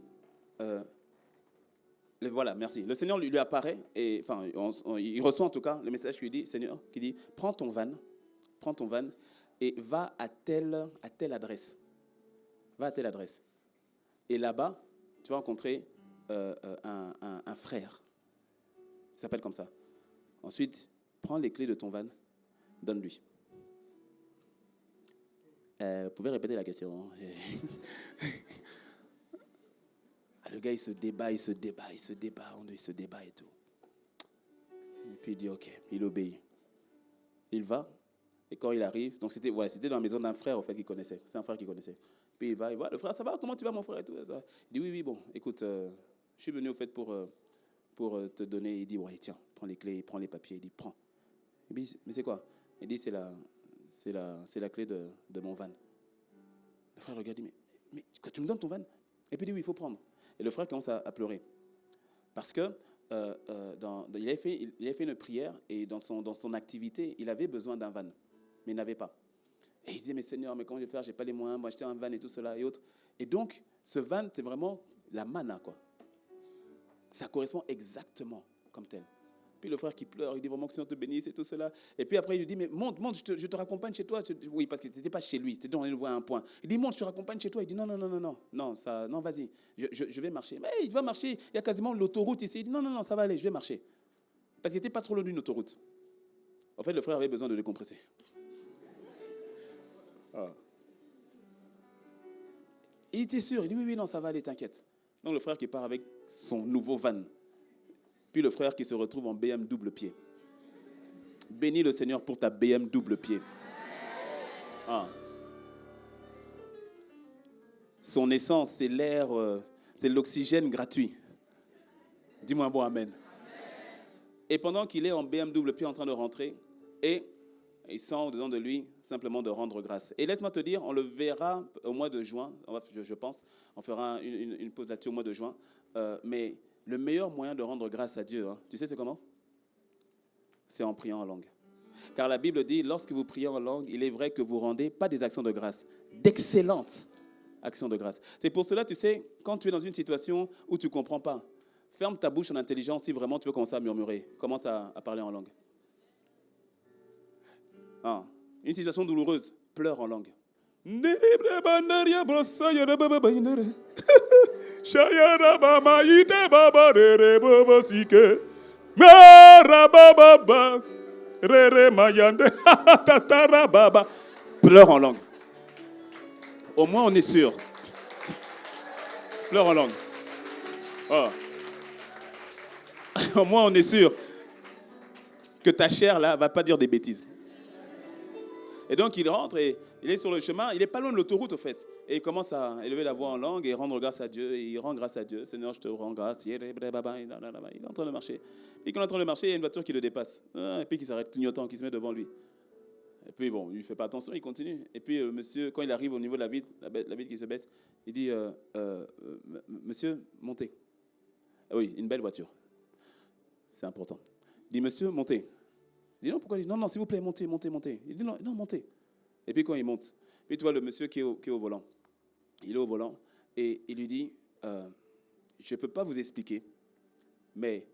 voilà, merci. Le Seigneur lui apparaît, et enfin, il reçoit en tout cas le message qui lui dit, Seigneur, qui dit, prends ton van et va à telle adresse. Va à telle adresse. Et là-bas, tu vas rencontrer un frère. Il s'appelle comme ça. Ensuite, prends les clés de ton van, donne-lui. Vous pouvez répéter la question. Le gars, il se débat et tout. Et puis il dit, ok, il obéit. Il va, et quand il arrive, donc c'était dans la maison d'un frère, au fait, qu'il connaissait. C'est un frère qu'il connaissait. Puis il va, le frère, ça va, comment tu vas, mon frère et tout ça. Il dit, oui, bon, écoute, je suis venu, au fait, pour te donner. Il dit, ouais, tiens, prends les clés, prends les papiers. Il dit, prends. Il dit, mais c'est quoi? Il dit, c'est la clé de mon van. Le frère regarde, dit, mais quand tu me donnes ton van? Et puis il dit, oui, il faut prendre. Et le frère commence à pleurer. Parce que il avait fait une prière et dans son activité, il avait besoin d'un van, mais il n'avait pas. Et il disait, mais Seigneur, mais comment je vais faire? Je n'ai pas les moyens, moi acheter un van et tout cela et autres. Et donc, ce van, c'est vraiment la manna, quoi. Ça correspond exactement comme tel. Puis le frère qui pleure, il dit vraiment que Seigneur te bénisse et tout cela. Et puis après, il lui dit, mais monte, je te raccompagne chez toi. Oui, parce que ce n'était pas chez lui, c'était on allait le voir à un point. Il dit, monte, je te raccompagne chez toi. Il dit, non, vas-y, je vais marcher. Mais il va marcher, il y a quasiment l'autoroute ici. Il dit, non, ça va aller, je vais marcher. Parce qu'il n'était pas trop loin d'une autoroute. En fait, le frère avait besoin de décompresser. Il était sûr, il dit, oui, non, ça va aller, t'inquiète. Donc le frère qui part avec son nouveau van. Puis le frère qui se retrouve en BM double pied. Bénis le Seigneur pour ta BM double pied. Son essence, c'est l'air, c'est l'oxygène gratuit. Dis-moi un bon amen. Et pendant qu'il est en BM double pied en train de rentrer, et il sent au-dedans de lui simplement de rendre grâce. Et laisse-moi te dire, on le verra au mois de juin, je pense, on fera une pause là-dessus au mois de juin, mais le meilleur moyen de rendre grâce à Dieu, tu sais c'est comment? C'est en priant en langue. Car la Bible dit, lorsque vous priez en langue, il est vrai que vous rendez pas des actions de grâce, d'excellentes actions de grâce. C'est pour cela, tu sais, quand tu es dans une situation où tu ne comprends pas, ferme ta bouche en intelligence si vraiment tu veux commencer à murmurer. Commence à parler en langue. Une situation douloureuse, pleure en langue. Pleure en langue. Au moins, on est sûr. Pleure en langue. Oh. Au moins, on est sûr que ta chair, là, va pas dire des bêtises. Et donc, il rentre et il est sur le chemin. Il n'est pas loin de l'autoroute, au fait. Et il commence à élever la voix en langue et rendre grâce à Dieu. Et il rend grâce à Dieu. Seigneur, je te rends grâce. Il est en train de marcher. Et quand il est en train de marcher, il y a une voiture qui le dépasse. Et puis, qui s'arrête clignotant, qui se met devant lui. Et puis, bon, il ne fait pas attention, il continue. Et puis, le monsieur, quand il arrive au niveau de la vitre qui se baisse, il dit, monsieur, montez. Ah oui, une belle voiture. C'est important. Il dit, monsieur, montez. Il dit, non, pourquoi? Il dit, non, s'il vous plaît, montez. Il dit, non, montez. Et puis, quand il monte, puis tu vois le monsieur qui est au volant. Il est au volant et il lui dit, je ne peux pas vous expliquer, mais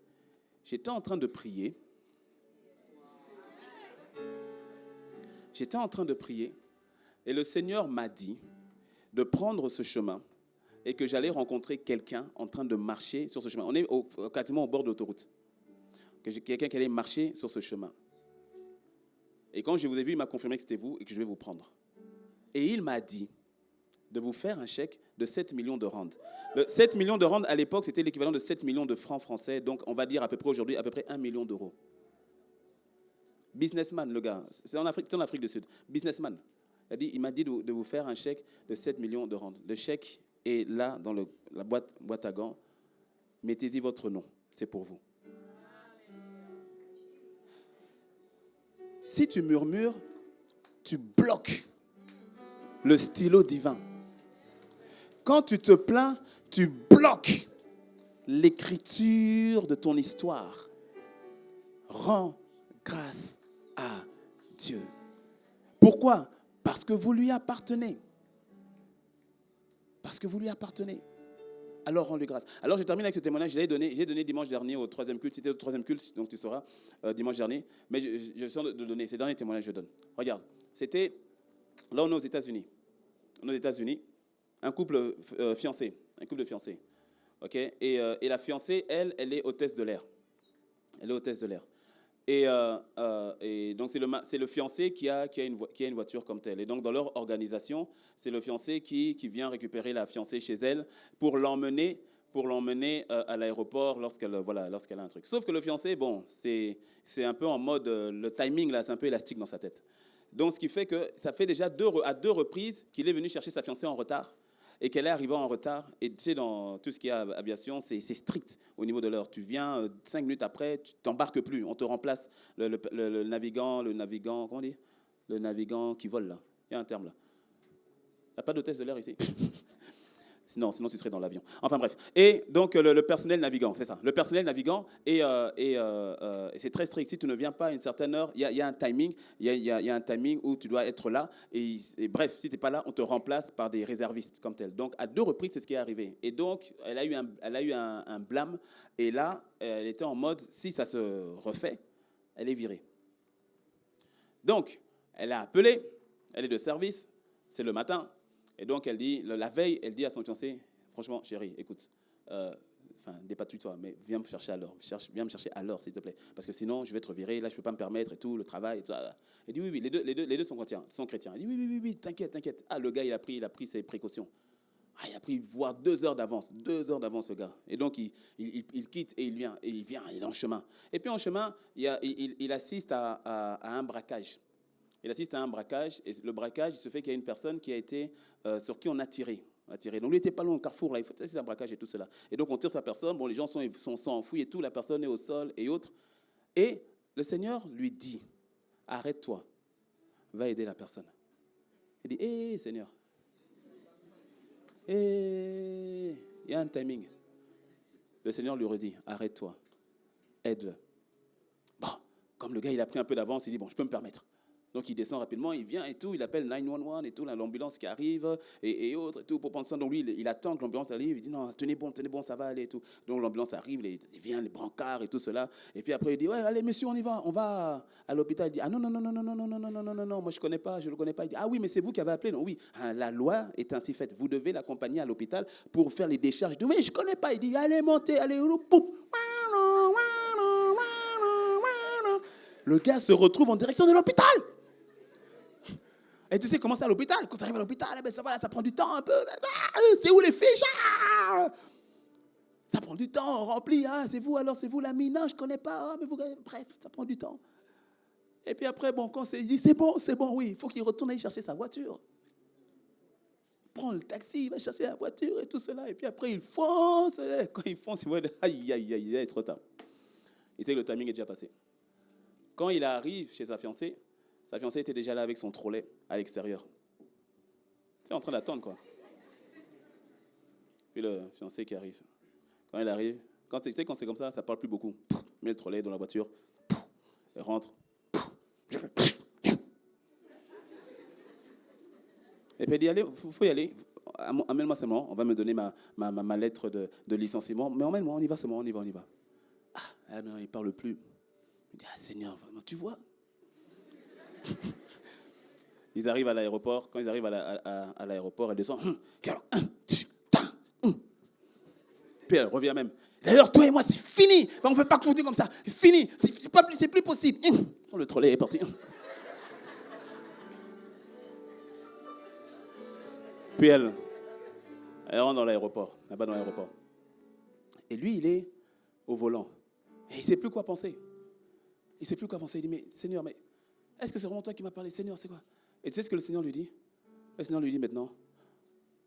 j'étais en train de prier. Et le Seigneur m'a dit de prendre ce chemin et que j'allais rencontrer quelqu'un en train de marcher sur ce chemin. On est quasiment au bord de l'autoroute. Quelqu'un qui allait marcher sur ce chemin. Et quand je vous ai vu, il m'a confirmé que c'était vous et que je vais vous prendre. Et il m'a dit de vous faire un chèque de 7 millions de rand. 7 millions de rand, à l'époque, c'était l'équivalent de 7 millions de francs français. Donc, on va dire à peu près aujourd'hui, à peu près 1 million d'euros. Businessman, le gars. C'est en Afrique du Sud. Businessman. Il m'a dit de vous faire un chèque de 7 millions de rand. Le chèque est là, dans la boîte à gants. Mettez-y votre nom. C'est pour vous. Si tu murmures, tu bloques le stylo divin. Quand tu te plains, tu bloques l'écriture de ton histoire. Rends grâce à Dieu. Pourquoi? Parce que vous lui appartenez. Alors rends-lui grâce. Alors je termine avec ce témoignage. J'ai donné dimanche dernier au 3e culte. C'était au 3e culte, donc tu sauras, dimanche dernier. Mais je sens de donner. C'est le dernier témoignage que je donne. Regarde, c'était, là on est aux États-Unis. Un couple fiancé. Okay? Et la fiancée, elle est hôtesse de l'air. Et donc, c'est le fiancé qui a une voiture comme telle. Et donc, dans leur organisation, c'est le fiancé qui vient récupérer la fiancée chez elle pour l'emmener à l'aéroport lorsqu'elle a un truc. Sauf que le fiancé, bon, c'est un peu en mode, le timing, là, c'est un peu élastique dans sa tête. Donc, ce qui fait que ça fait déjà à deux reprises qu'il est venu chercher sa fiancée en retard et qu'elle est arrivée en retard. Et tu sais, dans tout ce qui est aviation, c'est strict au niveau de l'heure. Tu viens 5 minutes après, tu t'embarques plus. On te remplace le navigant, comment on dit? Le navigant qui vole, là. Il y a un terme, là. Il n'y a pas d'hôtesse de l'air ici? Sinon, tu serais dans l'avion. Enfin, bref. Et donc, le personnel navigant, c'est ça. Le personnel navigant, et c'est très strict. Si tu ne viens pas à une certaine heure, il y a un timing. Il y a un timing où tu dois être là. Et bref, si tu n'es pas là, on te remplace par des réservistes comme tel. Donc, à 2 reprises, c'est ce qui est arrivé. Et donc, elle a eu un blâme. Et là, elle était en mode, si ça se refait, elle est virée. Donc, elle a appelé. Elle est de service. C'est le matin. Et donc, elle dit, la veille, elle dit à son fiancé, franchement, chérie, écoute, dépatouille-toi, mais viens me chercher à l'heure. Viens me chercher à l'heure, s'il te plaît. Parce que sinon, je vais être viré, là, je ne peux pas me permettre et tout, le travail et tout ça. Elle dit, oui, les deux sont chrétiens. Elle dit, oui, t'inquiète. Ah, le gars, il a pris ses précautions. Ah, il a pris voire 2 heures d'avance, ce gars. Et donc, il quitte et il vient, il est en chemin. Et puis, en chemin, il assiste à un braquage. Il assiste à un braquage, et le braquage, il se fait qu'il y a une personne qui a été, sur qui on a tiré. Donc, lui n'était pas loin au carrefour, là, il faut assister à un braquage et tout cela. Et donc, on tire sa personne, bon, les gens sont enfouis et tout, la personne est au sol et autres. Et le Seigneur lui dit, arrête-toi, va aider la personne. Il dit, hé, Seigneur, il y a un timing. Le Seigneur lui redit, arrête-toi, aide-le. Bon, comme le gars, il a pris un peu d'avance, il dit, bon, je peux me permettre. Donc, il descend rapidement, il vient et tout, il appelle 911 et tout, l'ambulance qui arrive et autres et tout pour prendre soin. Donc, lui, il attend que l'ambulance arrive. Il dit non, tenez bon, ça va aller et tout. Donc, l'ambulance arrive, il vient, les brancards et tout cela. Et puis après, il dit ouais, allez, monsieur, on va à l'hôpital. Il dit ah non, moi, je ne le connais pas. Il dit ah oui, mais c'est vous qui avez appelé. Non, oui, la loi est ainsi faite. Vous devez l'accompagner à l'hôpital pour faire les décharges. Il dit mais je ne connais pas. Il dit allez, montez, allez, pouf. Le gars se retrouve en direction de l'hôpital. Et tu sais comment c'est à l'hôpital? Quand tu arrives à l'hôpital, ça prend du temps un peu. C'est où les fiches? Ça prend du temps, on remplit. C'est vous alors, c'est vous l'ami? Non, je ne connais pas. Mais bref, ça prend du temps. Et puis après, quand il dit c'est bon, oui, il faut qu'il retourne aller chercher sa voiture. Il prend le taxi, il va chercher la voiture et tout cela. Et puis après, il fonce. Quand il fonce, il voit, aïe, il est trop tard. Il sait que le timing est déjà passé. Quand il arrive chez sa fiancée était déjà là avec son trolley à l'extérieur. C'est en train d'attendre, quoi. Puis le fiancé qui arrive. Quand il arrive, quand c'est comme ça, ça ne parle plus beaucoup. Il met le trolley dans la voiture. Il rentre. Et puis il dit, allez, il faut y aller. Amène-moi seulement. On va me donner ma lettre de licenciement. Mais emmène-moi, on y va seulement, on y va. Ah non, il ne parle plus. Il dit, Seigneur, tu vois. Ils arrivent à l'aéroport. Quand ils arrivent à l'aéroport, elle descend. Puis elle revient même. D'ailleurs, toi et moi, c'est fini. On ne peut pas continuer comme ça. C'est fini. C'est plus possible. Le trolley est parti. Puis elle rentre dans l'aéroport, là-bas dans l'aéroport. Et lui, il est au volant. Et il ne sait plus quoi penser. Il dit, mais Seigneur, est-ce que c'est vraiment toi qui m'as parlé? Seigneur, c'est quoi? Et tu sais ce que le Seigneur lui dit? Le Seigneur lui dit maintenant,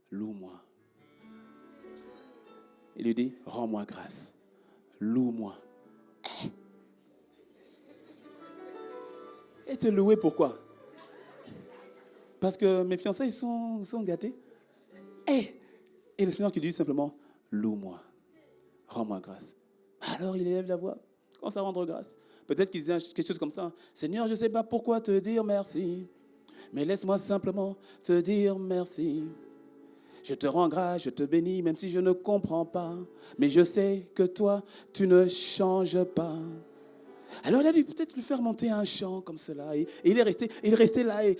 loue-moi. Il lui dit, rends-moi grâce. Loue-moi. Et te louer pourquoi? Parce que mes fiancés, ils sont gâtés. Et le Seigneur qui dit simplement, loue-moi. Rends-moi grâce. Alors il élève la voix, commence à rendre grâce. Peut-être qu'il disait quelque chose comme ça. Seigneur, je ne sais pas pourquoi te dire merci, mais laisse-moi simplement te dire merci. Je te rends grâce, je te bénis, même si je ne comprends pas. Mais je sais que toi, tu ne changes pas. Alors il a dû peut-être lui faire monter un chant comme cela. Et il est resté là. Et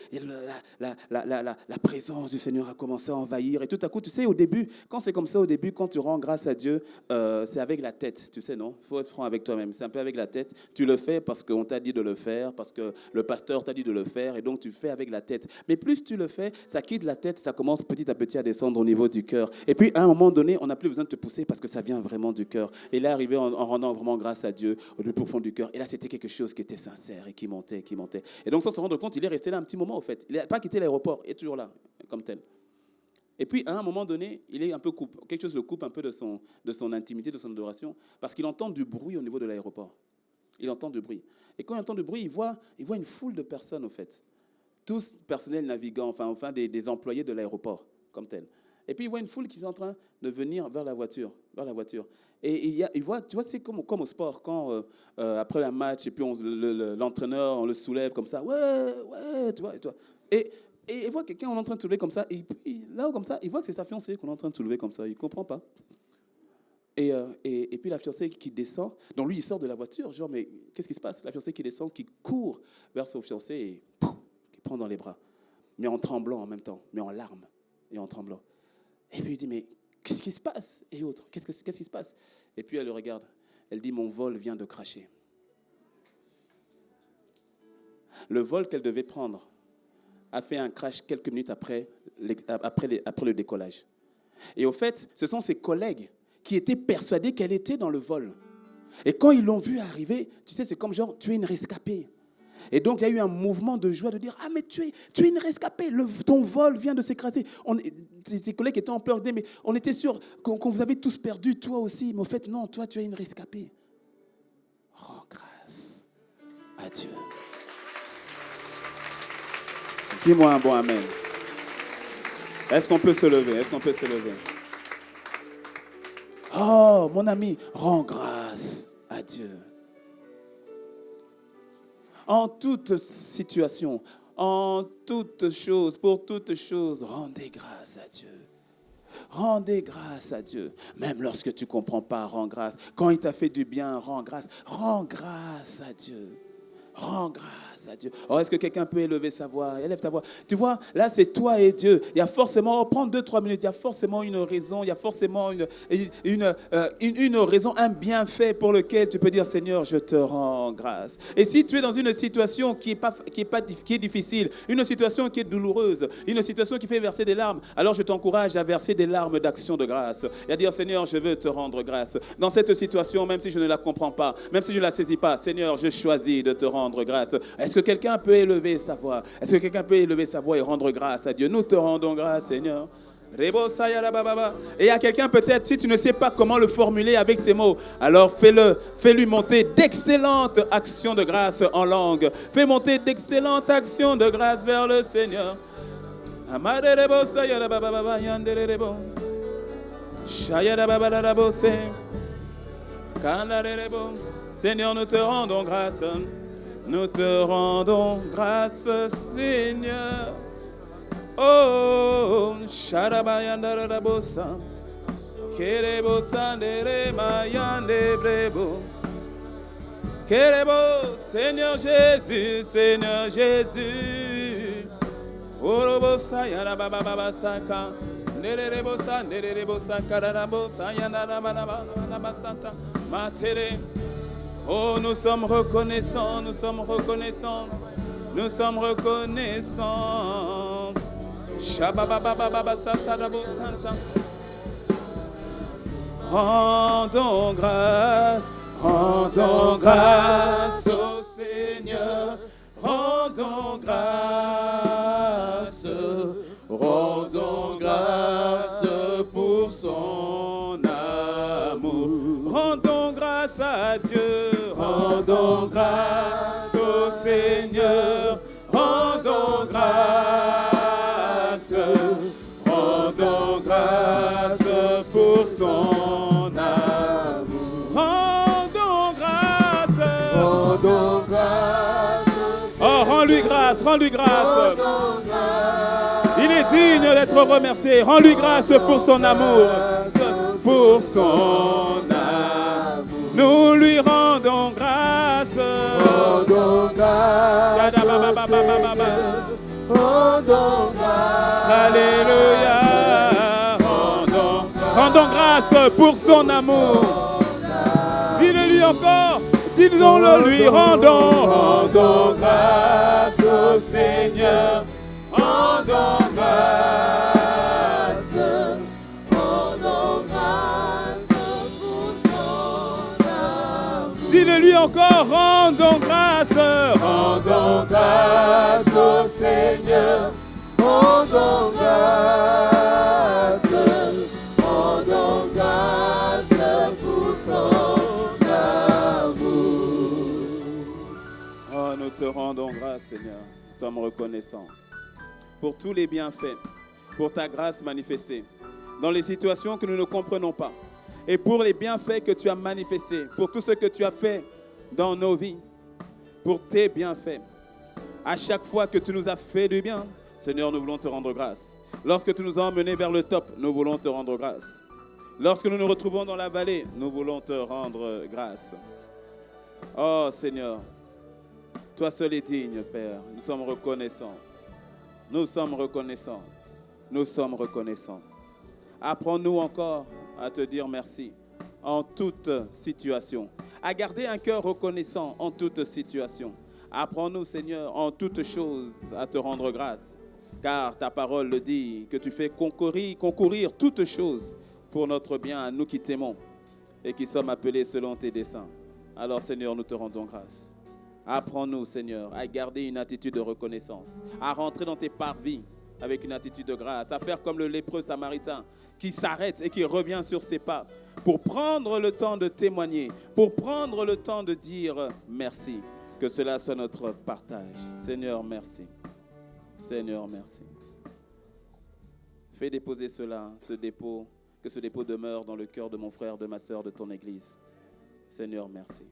la présence du Seigneur a commencé à envahir. Et tout à coup, tu sais, au début, quand c'est comme ça, quand tu rends grâce à Dieu, c'est avec la tête. Tu sais, non? Il faut être franc avec toi-même. C'est un peu avec la tête. Tu le fais parce qu'on t'a dit de le faire, parce que le pasteur t'a dit de le faire. Et donc, tu fais avec la tête. Mais plus tu le fais, ça quitte la tête, ça commence petit à petit à descendre au niveau du cœur. Et puis, à un moment donné, on n'a plus besoin de te pousser parce que ça vient vraiment du cœur. Et là, arrivé en rendant vraiment grâce à Dieu, au plus profond du cœur. Et là, c'était quelque chose qui était sincère et qui montait. Et donc, sans se rendre compte, il est resté là un petit moment, au fait. Il n'a pas quitté l'aéroport, il est toujours là, comme tel. Et puis, à un moment donné, il est un peu quelque chose le coupe un peu de son intimité, de son adoration, parce qu'il entend du bruit au niveau de l'aéroport. Il entend du bruit. Et quand il entend du bruit, il voit une foule de personnes, au fait. Tous personnels navigants, enfin des employés de l'aéroport, comme tel. Et puis, il voit une foule qui est en train de venir vers la voiture. Et il voit, tu vois, c'est comme au sport, quand après un match, et puis l'entraîneur, on le soulève comme ça. Ouais, tu vois. Et il voit quelqu'un, on est en train de soulever comme ça. Et puis, là, comme ça, il voit que c'est sa fiancée qu'on est en train de soulever comme ça. Il ne comprend pas. Et puis, la fiancée qui descend. Donc, lui, il sort de la voiture. Genre, mais qu'est-ce qui se passe? La fiancée qui descend, qui court vers son fiancé et qui prend dans les bras. Mais en tremblant en même temps, mais en larmes et en tremblant. Et puis il dit, mais qu'est-ce qui se passe? Et autres, qu'est-ce qui se passe? Et puis elle le regarde. Elle dit, mon vol vient de crasher. Le vol qu'elle devait prendre a fait un crash quelques minutes après le décollage. Et au fait, ce sont ses collègues qui étaient persuadés qu'elle était dans le vol. Et quand ils l'ont vue arriver, tu sais, c'est comme genre, tu es une rescapée. Et donc, il y a eu un mouvement de joie de dire, ah, mais tu es une rescapée, ton vol vient de s'écraser. Ses collègues étaient en pleurs, mais on était sûr qu'on vous avait tous perdu, toi aussi. Mais au fait, non, toi, tu es une rescapée. Rends grâce à Dieu. Dis-moi un bon amen. Est-ce qu'on peut se lever? Oh, mon ami, rends grâce à Dieu. En toute situation, en toutes choses, pour toutes choses, rendez grâce à Dieu. Rendez grâce à Dieu. Même lorsque tu ne comprends pas, rends grâce. Quand il t'a fait du bien, rends grâce. Rends grâce à Dieu. Rends grâce à Dieu. Or, est-ce que quelqu'un peut élever sa voix? Élève ta voix. Tu vois, là, c'est toi et Dieu. Il y a forcément, prends 2-3 minutes, il y a forcément une raison, il y a forcément une raison, un bienfait pour lequel tu peux dire, Seigneur, je te rends grâce. Et si tu es dans une situation qui est difficile, une situation qui est douloureuse, une situation qui fait verser des larmes, alors je t'encourage à verser des larmes d'action de grâce et à dire, Seigneur, je veux te rendre grâce. Dans cette situation, même si je ne la comprends pas, même si je ne la saisis pas, Seigneur, je choisis de te rendre grâce. Est-ce que quelqu'un peut élever sa voix? Est-ce que quelqu'un peut élever sa voix et rendre grâce à Dieu? Nous te rendons grâce, Seigneur. Et il y a quelqu'un peut-être, si tu ne sais pas comment le formuler avec tes mots, alors fais-lui monter d'excellentes actions de grâce en langue. Fais monter d'excellentes actions de grâce vers le Seigneur. Seigneur, nous te rendons grâce. Nous te rendons grâce, Seigneur. Oh, Sharabayandarabosa, Kerebo Sandere Mayande Brebo, Kerebo, Seigneur Jésus, Seigneur Jésus. Orobosa Yarababa Saka, Nerebosa, Nerebosa, Kararabosa, Yandarabasanta, Matere. Oh, nous sommes reconnaissants, nous sommes reconnaissants, nous sommes reconnaissants. Rendons grâce au Seigneur, rendons grâce pour son amour. Rendons grâce à Dieu, rendons grâce au Seigneur, rendons grâce pour son amour. Rendons grâce. Oh, rends-lui grâce, rends-lui grâce. Il est digne d'être remercié. Rends-lui grâce pour son amour. Pour son amour. Nous lui rendons grâce. Rendons grâce au Seigneur. Rendons grâce. Alléluia. Rendons grâce pour son amour. Dis-le-lui encore. Disons-le lui. Rendons grâce au Seigneur. Rendons grâce. Rendons grâce pour son amour. Dis-le-lui encore. Rendons grâce. Rendons grâce au Seigneur. Rendons grâce. Rendons grâce pour son amour. Oh, nous te rendons grâce, Seigneur. Nous sommes reconnaissants pour tous les bienfaits, pour ta grâce manifestée dans les situations que nous ne comprenons pas et pour les bienfaits que tu as manifestés, pour tout ce que tu as fait dans nos vies, pour tes bienfaits. À chaque fois que tu nous as fait du bien, Seigneur, nous voulons te rendre grâce. Lorsque tu nous as emmenés vers le top, nous voulons te rendre grâce. Lorsque nous nous retrouvons dans la vallée, nous voulons te rendre grâce. Oh Seigneur, toi seul es digne, Père. Nous sommes reconnaissants. Nous sommes reconnaissants. Nous sommes reconnaissants. Apprends-nous encore à te dire merci en toute situation. À garder un cœur reconnaissant en toute situation. Apprends-nous, Seigneur, en toutes choses à te rendre grâce. Car ta parole le dit, que tu fais concourir toutes choses pour notre bien à nous qui t'aimons et qui sommes appelés selon tes desseins. Alors, Seigneur, nous te rendons grâce. Apprends-nous, Seigneur, à garder une attitude de reconnaissance, à rentrer dans tes parvis avec une attitude de grâce, à faire comme le lépreux samaritain qui s'arrête et qui revient sur ses pas pour prendre le temps de témoigner, pour prendre le temps de dire merci. Que cela soit notre partage. Seigneur, merci. Seigneur, merci. Fais déposer cela, que ce dépôt demeure dans le cœur de mon frère, de ma sœur, de ton Église. Seigneur, merci.